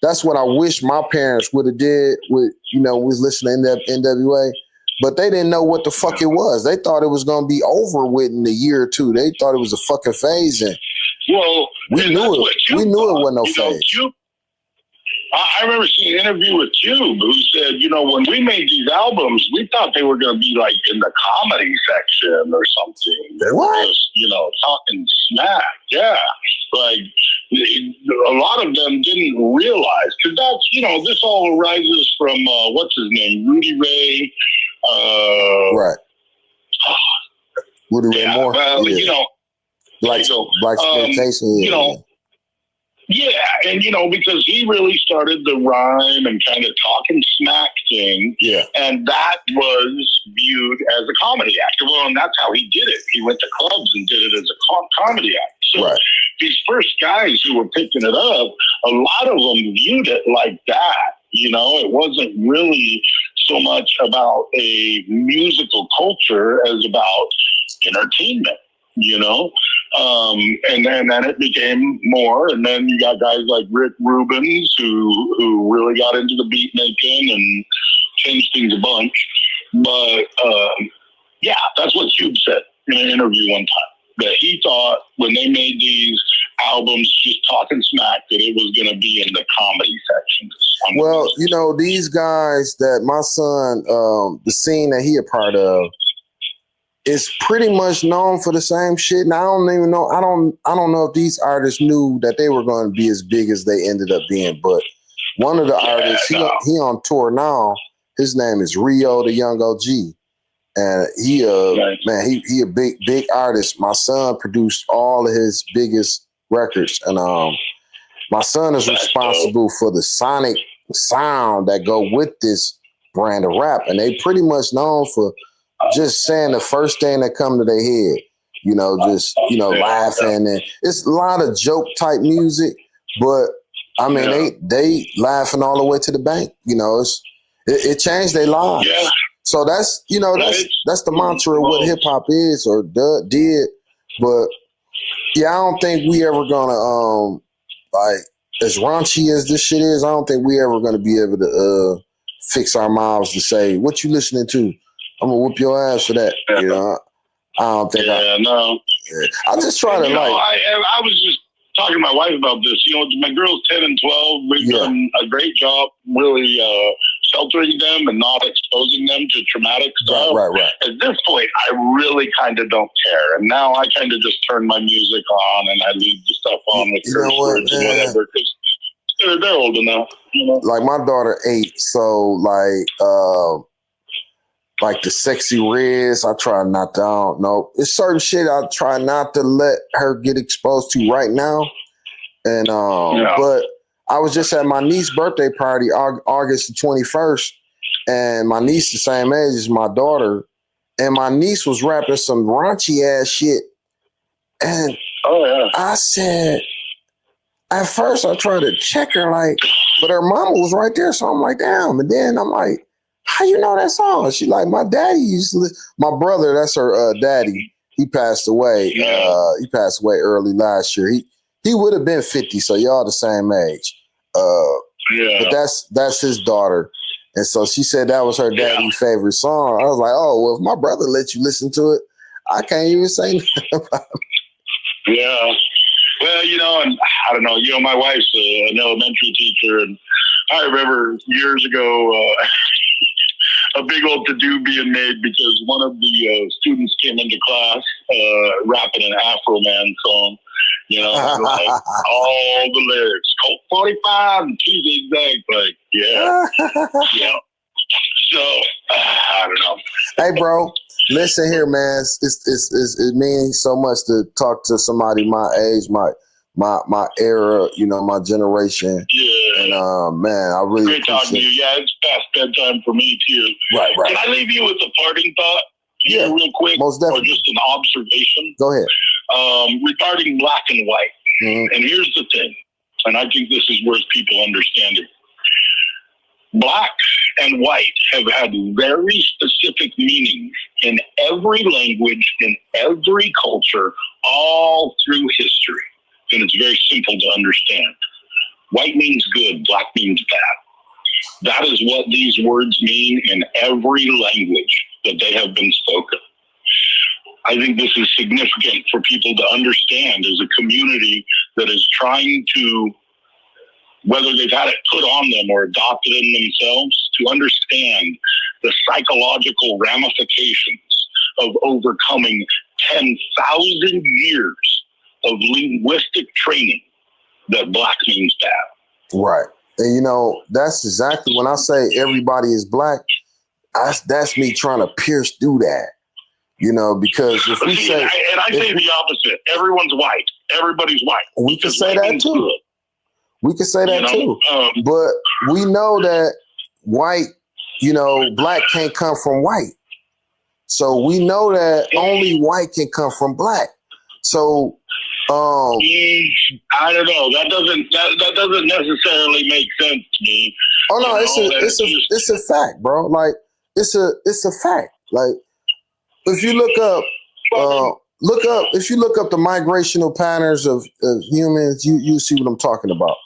Speaker 1: that's what I wish my parents would have did with, was listening to NWA, but they didn't know what the fuck it was. They thought it was going to be over with in a year or two. They thought it was a fucking phase. And we knew it. We knew it wasn't no phase.
Speaker 10: I remember seeing an interview with Cube who said, when we made these albums, we thought they were going to be like in the comedy section or something. They were just, talking smack. Yeah. Like a lot of them didn't realize, because that's, this all arises from, what's his name? Rudy Ray.
Speaker 1: Right. Rudy Ray Moore.
Speaker 10: Well,
Speaker 1: Black exploitation.
Speaker 10: Yeah, and because he really started the rhyme and kind of talking smack thing, and that was viewed as a comedy act. Well, and that's how he did it. He went to clubs and did it as a comedy act. So these first guys who were picking it up, a lot of them viewed it like that. It wasn't really so much about a musical culture as about entertainment. And then it became more, and then you got guys like Rick Rubens who really got into the beat making and changed things a bunch. But that's what Cube said in an interview one time, that he thought when they made these albums just talking smack that it was going to be in the comedy section.
Speaker 1: Well, these guys that my son, the scene that he a part of, is pretty much known for the same shit. And I don't even know. I don't know if these artists knew that they were going to be as big as they ended up being. But one of the artists, he on tour now. His name is Rio the Young OG, and he a big artist. My son produced all of his biggest records, and my son is responsible for the sonic sound that go with this brand of rap, and they pretty much known for just saying the first thing that come to their head, laughing, and it's a lot of joke type music, but I mean they laughing all the way to the bank. It changed their lives. Yeah. So that's that's the mantra of what hip hop is or did. But I don't think we ever gonna like as raunchy as this shit is. I don't think we ever gonna be able to fix our mouths to say what you listening to. I'm gonna whoop your ass for that. I don't think. I just try to
Speaker 10: I was just talking to my wife about this. My girls 10 and 12. We've done a great job, really sheltering them and not exposing them to traumatic stuff.
Speaker 1: Right.
Speaker 10: At this point, I really kind of don't care, and now I kind of just turn my music on and I leave the stuff on with curse words and whatever, because they're old enough.
Speaker 1: Like my daughter 8, so like the Sexy Reds, I try not to, I don't know. It's certain shit I try not to let her get exposed to right now. And but I was just at my niece's birthday party, August the 21st, and my niece the same age as my daughter, and my niece was rapping some raunchy ass shit. And I said, at first I tried to check her, but her mama was right there, so I'm like, damn. And then I'm like, how you know that song? She like, my daddy used to listen. My brother, that's her daddy. He passed away. He passed away early last year. He would have been 50, so y'all the same age. But that's his daughter. And so she said that was her daddy's favorite song. I was like, oh, well, if my brother let you listen to it, I can't even say nothing about it.
Speaker 10: Yeah. Well, and I don't know, my wife's an elementary teacher, and I remember years ago, a big old to-do being made because one of the students came into class rapping an Afro Man song, like all the lyrics, Colt 45 and Tuesday exact, So I don't know.
Speaker 1: Hey, bro, listen here, man. It means so much to talk to somebody my age, my era, you know, my generation.
Speaker 10: Yeah.
Speaker 1: And man, I really
Speaker 10: Great talking to you.
Speaker 1: appreciate.
Speaker 10: Yeah, it's past bedtime for me too.
Speaker 1: Right.
Speaker 10: Can I leave you with a parting thought?
Speaker 1: Yeah,
Speaker 10: Real quick,
Speaker 1: most
Speaker 10: or
Speaker 1: definitely.
Speaker 10: just an observation
Speaker 1: Go ahead.
Speaker 10: regarding black and white.
Speaker 1: Mhm.
Speaker 10: And here's the thing, and I think this is worth people understanding. Black and white have had very specific meanings in every language, in every culture, all through history. And it's very simple to understand. White means good, black means bad. That is what these words mean in every language that they have been spoken. I think this is significant for people to understand as a community that is trying to, whether they've had it put on them or adopted in themselves, to understand the psychological ramifications of overcoming 10,000 years of linguistic training that black means bad.
Speaker 1: Right. And you know, that's exactly when I say everybody is black, that's me trying to pierce through that. You know, because if we say,
Speaker 10: and I say the opposite, everyone's white, everybody's white.
Speaker 1: we can
Speaker 10: Because
Speaker 1: say
Speaker 10: white
Speaker 1: that
Speaker 10: means
Speaker 1: too.
Speaker 10: good,
Speaker 1: We can say that
Speaker 10: you know?
Speaker 1: too. But we know that white, you know, black can't come from white. So we know that only white can come from black. So
Speaker 10: I don't know. That doesn't necessarily make sense to me.
Speaker 1: oh no,
Speaker 10: You know,
Speaker 1: it's a fact, bro. Like it's a fact. Like if you look up if you look up the migrational patterns of humans, you see what I'm talking about.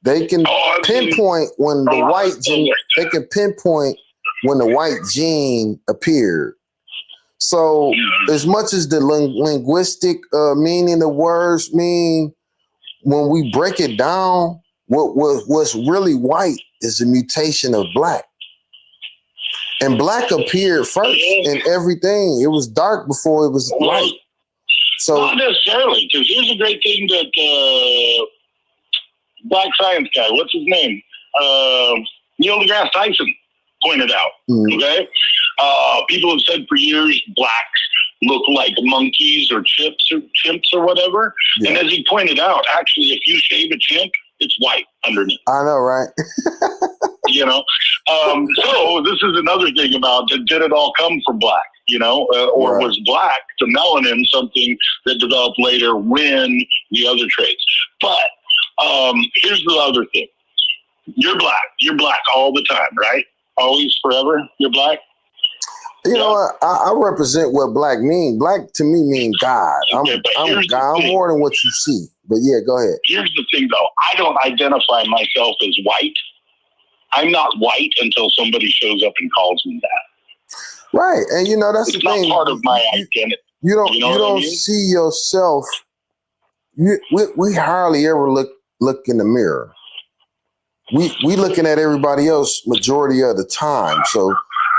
Speaker 1: They can pinpoint when the white gene. They can pinpoint when the white gene appeared. So, as much as the linguistic meaning of words mean, when we break it down, what's really white is a mutation of black. And black appeared first in everything. It was dark before it was light. So
Speaker 10: not necessarily, because here's a great thing that black science guy, what's his name? Neil deGrasse Tyson pointed out. Okay, people have said for years blacks look like monkeys or chimps or whatever. Yeah. And as he pointed out, actually, if you shave a chimp, it's white underneath.
Speaker 1: I know, right?
Speaker 10: You know, so this is another thing about did it all come from black? You know, or was black, the melanin, something that developed later when the other traits? But here's the other thing. You're black. You're black all the time, right? Always, forever, you're black?
Speaker 1: You know what? I represent what black mean. Black to me mean God. I'm God. I'm more than what you see. But yeah, go ahead.
Speaker 10: Here's the thing, though. I don't identify myself as white. I'm not white until somebody shows up and calls me that.
Speaker 1: Right, and you know that's
Speaker 10: it's
Speaker 1: the thing.
Speaker 10: It's not part of my identity.
Speaker 1: You don't
Speaker 10: I mean?
Speaker 1: see yourself. We hardly ever look in the mirror. We looking at everybody else majority of the time. So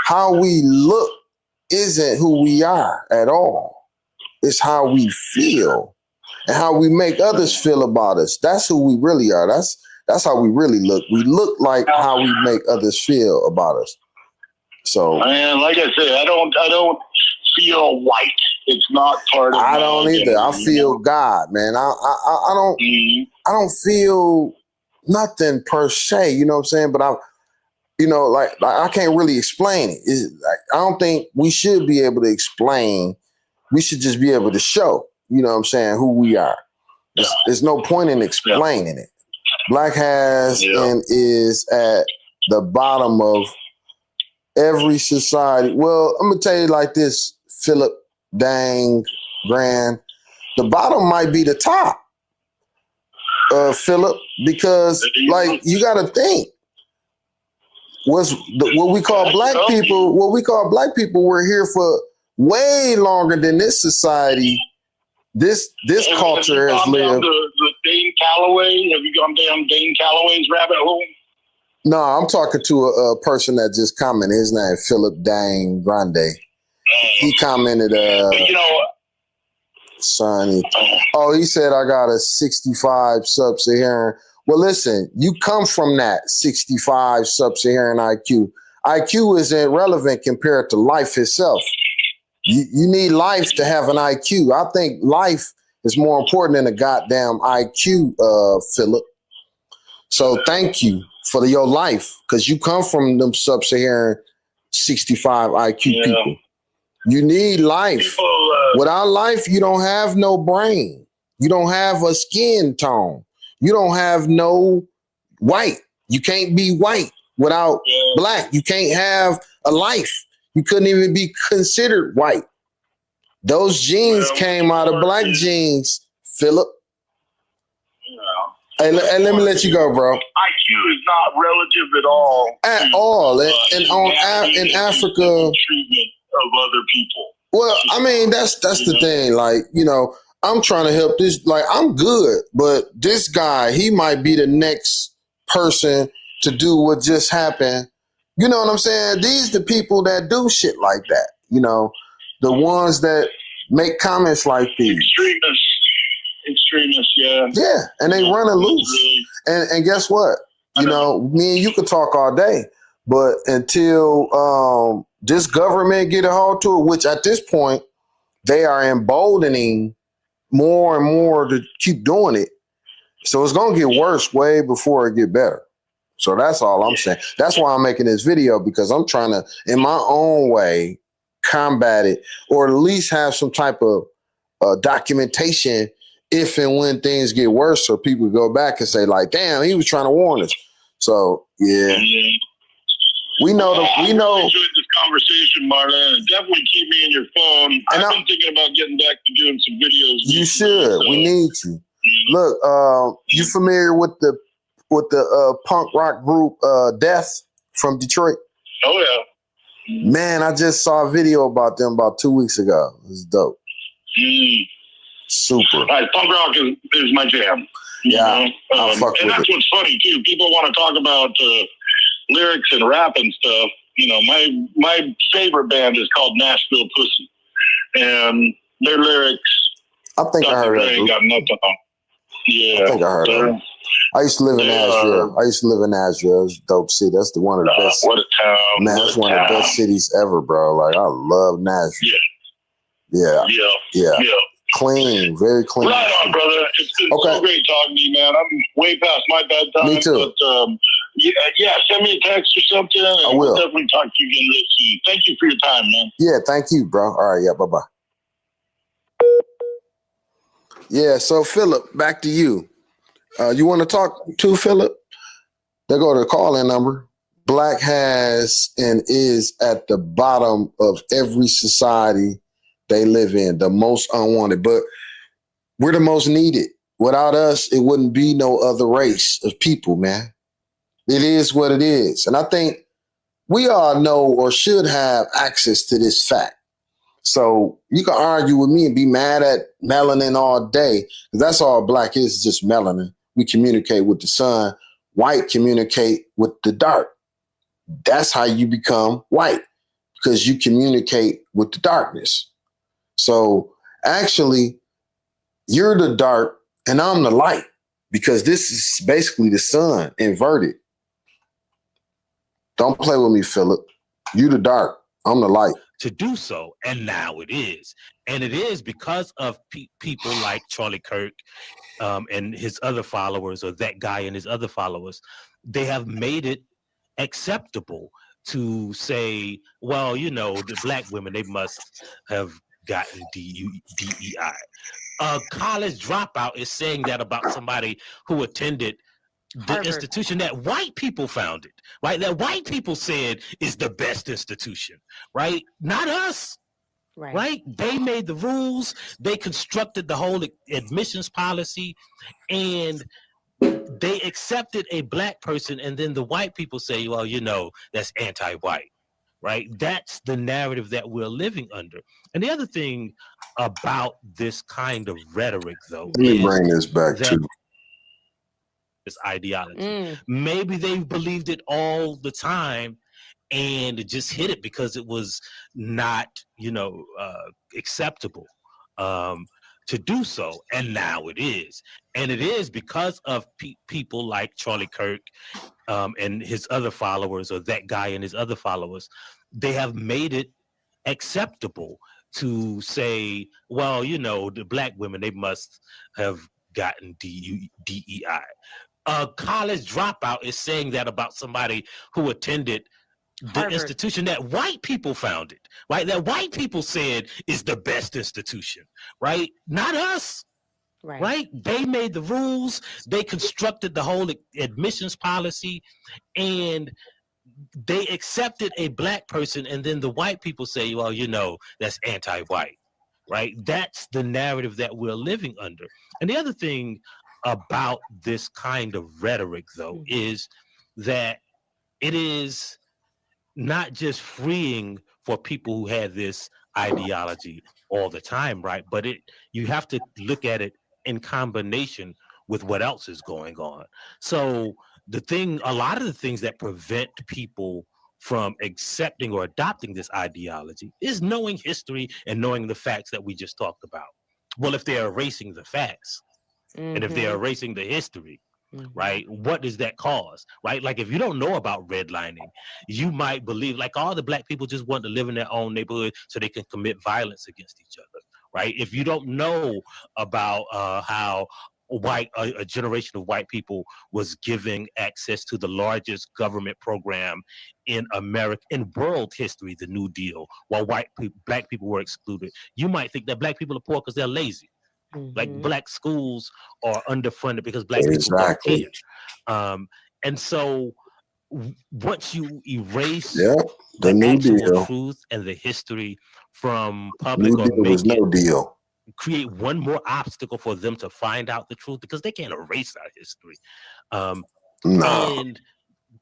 Speaker 1: how we look isn't who we are at all. It's how we feel and how we make others feel about us. That's who we really are. That's how we really look. We look like how we make others feel about us. So,
Speaker 10: man, like I said, I don't feel white. It's not part of.
Speaker 1: I don't either. I feel God, man. I don't feel nothing per se. You know what I'm saying? But like I can't really explain it. I don't think we should be able to explain. We should just be able to show. You know what I'm saying? Who we are. There's no point in explaining it. Black has and is at the bottom of every society. Well, I'm gonna tell you like this, Philip Dang Grand. The bottom might be the top, Philip, because like you got to think. What we call black people? What we call black people were here for way longer than this society. This culture has lived.
Speaker 10: The Dane Calloway. Have you gone down Dane Calloway's rabbit hole?
Speaker 1: No, I'm talking to a person that just commented. His name is Philip Dang Grande. He commented, son. He said, I got a 65 sub-Saharan. Well, listen, you come from that 65 sub-Saharan IQ. IQ is irrelevant compared to life itself. You need life to have an IQ. I think life is more important than a goddamn IQ, Philip. So thank you for your life, because you come from them sub-Saharan 65 IQ people. You need life. Without life, you don't have no brain. You don't have a skin tone. You don't have no white. You can't be white without black. You can't have a life. You couldn't even be considered white. Those genes came out of black genes, Philip. Hey, let me let you go, bro.
Speaker 10: IQ is not relative at all.
Speaker 1: At all. In Africa,
Speaker 10: treatment of other people.
Speaker 1: well, I mean, that's the thing. Like, you know, I'm trying to help this. Like, I'm good, but this guy, he might be the next person to do what just happened. You know what I'm saying? These the people that do shit like that. You know, the ones that make comments like these.
Speaker 10: Extremists, yeah.
Speaker 1: Yeah, and they run it loose. And guess what? You know, me and you could talk all day, but until this government get a hold to it, which at this point they are emboldening more and more to keep doing it. So it's gonna get worse way before it get better. So that's all I'm saying. That's why I'm making this video, because I'm trying to, in my own way, combat it, or at least have some type of documentation if and when things get worse, so people go back and say, like, damn, he was trying to warn us. So yeah. We know
Speaker 10: I enjoyed this conversation, Marlon, and definitely keep me in your phone. I've been thinking about getting back to doing some videos.
Speaker 1: You should. We need you. Look, you familiar with the punk rock group Death from Detroit?
Speaker 10: Oh yeah.
Speaker 1: Man, I just saw a video about them about 2 weeks ago. It was dope. Super.
Speaker 10: Right, punk rock is my jam.
Speaker 1: Yeah, I fuck
Speaker 10: and
Speaker 1: with
Speaker 10: that's
Speaker 1: it.
Speaker 10: what's funny too. People want to talk about lyrics and rap and stuff. You know, my favorite band is called Nashville Pussy, and their lyrics.
Speaker 1: I think I heard that.
Speaker 10: Got nothing on. Yeah,
Speaker 1: I think I heard that. I used to live in Nashville. It was dope city. That's one of the best.
Speaker 10: What a town!
Speaker 1: Man, that's one of the best cities ever, bro. Like, I love Nashville. Yeah. Clean, very clean.
Speaker 10: Right on, brother. It's been so great talking to you, man. I'm way past my bedtime.
Speaker 1: Me too.
Speaker 10: But send me a text or something. And
Speaker 1: I will.
Speaker 10: We'll definitely talk to you again real soon. Thank you for your time, man.
Speaker 1: Yeah, thank you, bro. All right, yeah, bye-bye. Yeah, so Philip, back to you. You want to talk to Philip? They go to the call-in number. Black has and is at the bottom of every society they live in, the most unwanted, but we're the most needed. Without us, it wouldn't be no other race of people, man. It is what it is. And I think we all know or should have access to this fact. So you can argue with me and be mad at melanin all day, because that's all black is just melanin. We communicate with the sun. White communicate with the dark. That's how you become white, because you communicate with the darkness. So actually, you're the dark and I'm the light, because this is basically the sun inverted. Don't play with me, Philip. You the dark, I'm the light.
Speaker 9: To do so, and now it is. And it is because of people like Charlie Kirk and his other followers, or that guy and his other followers. They have made it acceptable to say, well, you know, the black women, they must have gotten DEI. A college dropout is saying that about somebody who attended the institution that white people founded, right? That white people said is the best institution, right? Not us, right? They made the rules. They constructed the whole admissions policy, and they accepted a black person, and then the white people say, well, you know, that's anti-white. Right? That's the narrative that we're living under. And the other thing about this kind of rhetoric, though,
Speaker 1: let me bring this back too.
Speaker 9: This ideology. Maybe they believed it all the time and just hid it because it was not, you know, acceptable to do so, and now it is. And it is because of people like Charlie Kirk and his other followers, or that guy and his other followers. They have made it acceptable to say, well, you know, the black women, they must have gotten DEI. A college dropout is saying that about somebody who attended the
Speaker 8: Harvard.
Speaker 9: institution that white people founded, right? That white people said is the best institution, right? Not us, right? They made the rules, they constructed the whole admissions policy, and they accepted a black person, and then the white people say, well, you know, that's anti-white, right? That's the narrative that we're living under. And the other thing about this kind of rhetoric, though, is that it is not just freeing for people who had this ideology all the time, right? But you have to look at it in combination with what else is going on. So a lot of the things that prevent people from accepting or adopting this ideology is knowing history and knowing the facts that we just talked about. Well, if they're erasing the facts and if they're erasing the history, right, what does that cause, right? Like, if you don't know about redlining, you might believe like all the black people just want to live in their own neighborhood so they can commit violence against each other, right? If you don't know about how a generation of white people was giving access to the largest government program in America, in world history, the New Deal, while black people were excluded, you might think that black people are poor because they're lazy. Like, black schools are underfunded because black people don't care. And so once you erase
Speaker 1: the New
Speaker 9: actual
Speaker 1: Deal
Speaker 9: truth and the history from public,
Speaker 1: New Deal was no deal.
Speaker 9: Create one more obstacle for them to find out the truth, because they can't erase our history. And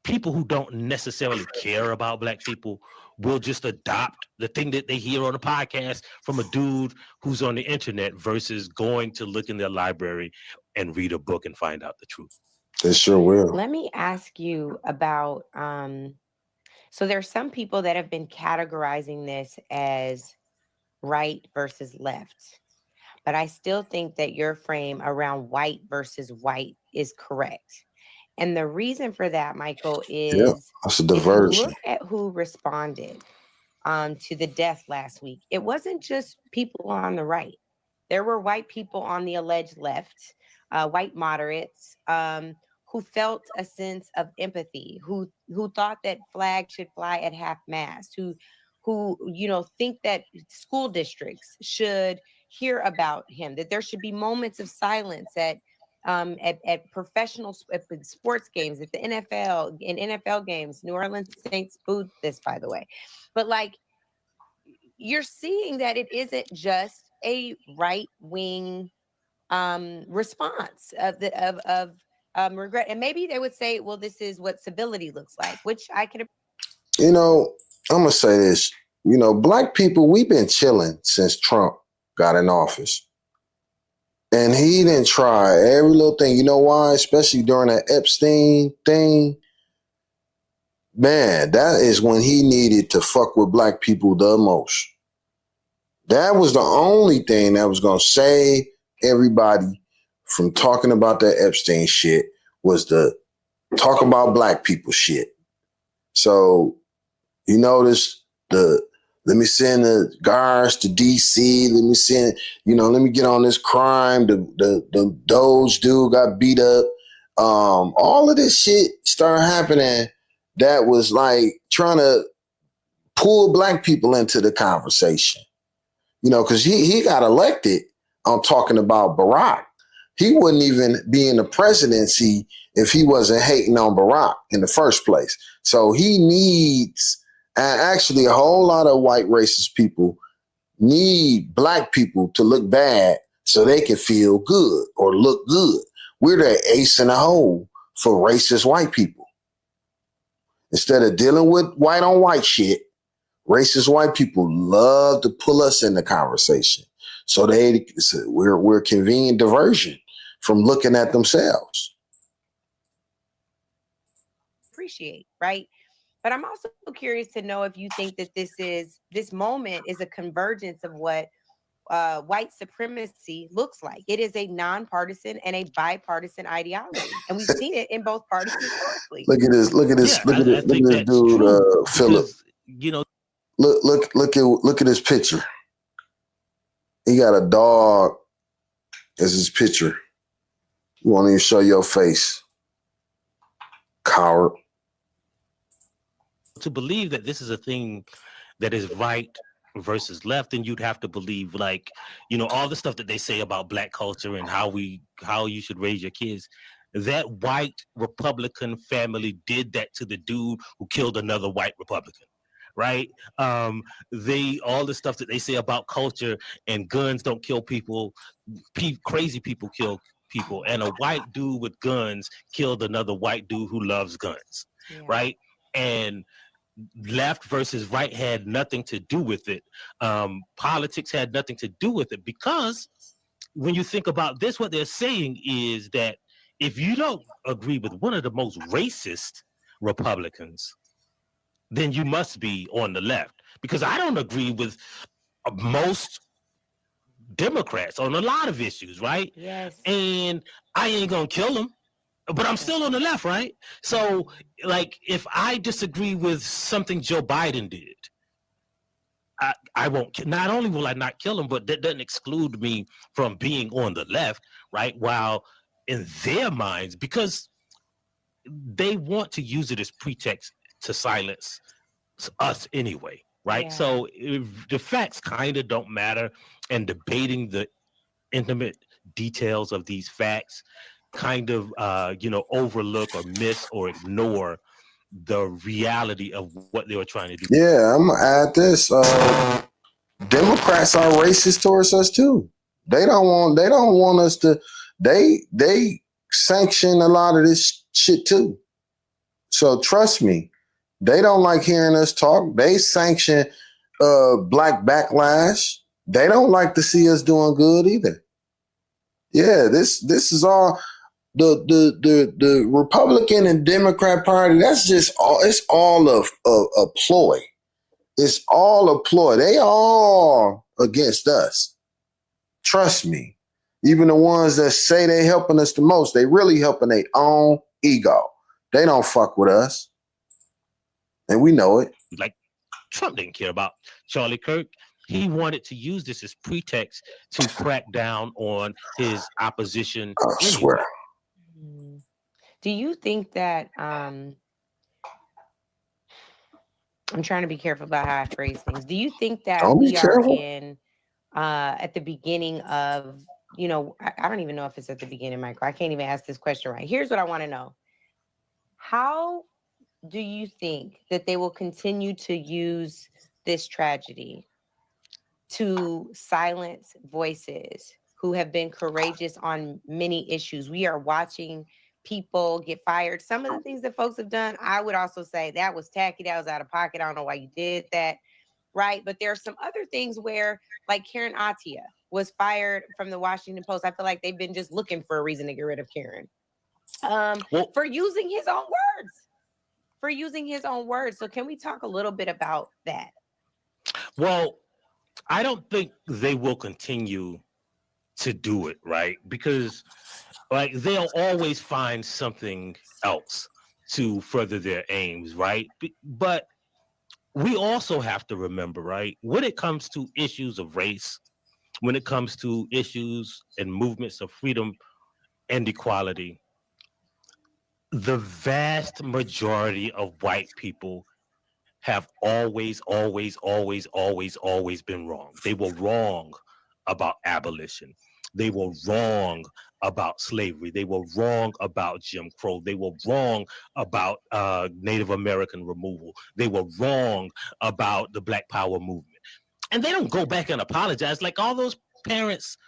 Speaker 9: people who don't necessarily care about black people will just adopt the thing that they hear on a podcast from a dude who's on the internet versus going to look in their library and read a book and find out the truth.
Speaker 1: They sure will.
Speaker 8: Let me ask you about, so there's some people that have been categorizing this as right versus left, but I still think that your frame around white versus white is correct. And the reason for that, Michael, is
Speaker 1: that's a diversion.
Speaker 8: Look at who responded to the death last week. It wasn't just people on the right. There were white people on the alleged left, white moderates, who felt a sense of empathy, who thought that flag should fly at half mast, who think that school districts should hear about him, that there should be moments of silence at professional sports games, at the NFL, in NFL games. New Orleans Saints booed this, by the way. But like, you're seeing that it isn't just a right-wing response of regret. And maybe they would say, well, this is what civility looks like, which I could.
Speaker 1: I'm gonna say this. Black people, we've been chilling since Trump got in office. And he didn't try every little thing. You know why? Especially during that Epstein thing. Man, that is when he needed to fuck with black people the most. That was the only thing that was going to save everybody from talking about that Epstein shit, was to talk about black people shit. So, you notice let me send the guards to DC. Let me send, let me get on this crime. The Doge dude got beat up. All of this shit started happening that was like trying to pull black people into the conversation. Because he got elected on talking about Barack. He wouldn't even be in the presidency if he wasn't hating on Barack in the first place. So he needs... And actually, a whole lot of white racist people need black people to look bad so they can feel good or look good. We're the ace in the hole for racist white people. Instead of dealing with white on white shit, racist white people love to pull us in the conversation. So we're a convenient diversion from looking at themselves.
Speaker 8: Appreciate, right? But I'm also curious to know if you think that this moment is a convergence of what white supremacy looks like. It is a nonpartisan and a bipartisan ideology, and we've seen it in both parties historically.
Speaker 1: Look at this. Look at this.
Speaker 9: Yeah,
Speaker 1: Look at
Speaker 9: I
Speaker 1: this. Look
Speaker 9: think
Speaker 1: at this
Speaker 9: that's
Speaker 1: dude,
Speaker 9: true
Speaker 1: Philip.
Speaker 9: because, you know,
Speaker 1: Look at his picture. He got a dog as his picture. You won't even show your face. Coward.
Speaker 9: to believe that this is a thing that is right versus left, then you'd have to believe, like, you know, all the stuff that they say about Black culture and how you should raise your kids. That white Republican family did that to the dude who killed another white Republican, right? All the stuff that they say about culture and guns don't kill people, crazy people kill people, and a white dude with guns killed another white dude who loves guns, right? And left versus right had nothing to do with it. Politics had nothing to do with it, because when you think about this, what they're saying is that if you don't agree with one of the most racist Republicans, then you must be on the left. Because I don't agree with most Democrats on a lot of issues, right?
Speaker 8: Yes.
Speaker 9: And I ain't gonna kill them, but I'm still on the left, right? So, like, if I disagree with something Joe Biden did, I won't. Not only will I not kill him, but that doesn't exclude me from being on the left, right? While in their minds, because they want to use it as pretext to silence us anyway, right?
Speaker 8: Yeah.
Speaker 9: So the facts kind of don't matter, and debating the intimate details of these facts kind of overlook or miss or ignore the reality of what they were trying to do.
Speaker 1: Yeah, I'm gonna add this. Democrats are racist towards us too. They don't want us to. They sanction a lot of this shit too. So trust me, they don't like hearing us talk. They sanction Black backlash. They don't like to see us doing good either. Yeah, this is all the Republican and Democrat Party. That's just all. It's all a ploy. It's all a ploy. They all against us. Trust me. Even the ones that say they helping us the most, they really helping their own ego. They don't fuck with us. And we know it.
Speaker 9: Like, Trump didn't care about Charlie Kirk. He wanted to use this as pretext to crack down on his opposition.
Speaker 1: I swear.
Speaker 8: Do you think that I'm trying to be careful about how I phrase things. Do you think that we are in at the beginning of, I don't even know if it's at the beginning, Michael. I can't even ask this question right. Here's what I want to know. How do you think that they will continue to use this tragedy to silence voices who have been courageous on many issues? We are watching people get fired. Some of the things that folks have done, I would also say that was tacky. That was out of pocket. I don't know why you did that. Right. But there are some other things where, like Karen Atia was fired from the Washington Post. I feel like they've been just looking for a reason to get rid of Karen for using his own words. So can we talk a little bit about that?
Speaker 9: Well, I don't think they will continue to do it, right? Because like they'll always find something else to further their aims, right? But we also have to remember, right, when it comes to issues of race, when it comes to issues and movements of freedom and equality, the vast majority of white people have always been wrong. They were wrong about abolition. They were wrong about slavery. They were wrong about Jim Crow. They were wrong about Native American removal. They were wrong about the Black Power movement. And they don't go back and apologize. Like all those parents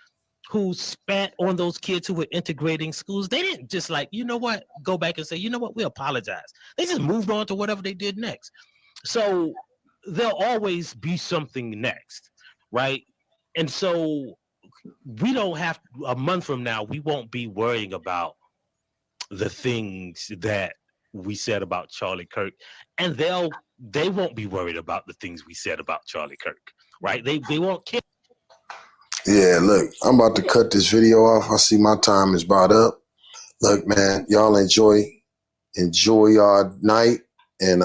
Speaker 9: who spat on those kids who were integrating schools, they didn't just like, you know what, go back and say, you know what, we apologize. They just moved on to whatever they did next. So there'll always be something next, right? And so we don't have, a month from now, we won't be worrying about the things that we said about Charlie Kirk, and they won't be worried about the things we said about Charlie Kirk, right? They won't care.
Speaker 1: Yeah, look, I'm about to cut this video off. I see my time is about up. Look, man, y'all enjoy y'all night, and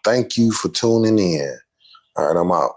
Speaker 1: thank you for tuning in. All right, I'm out.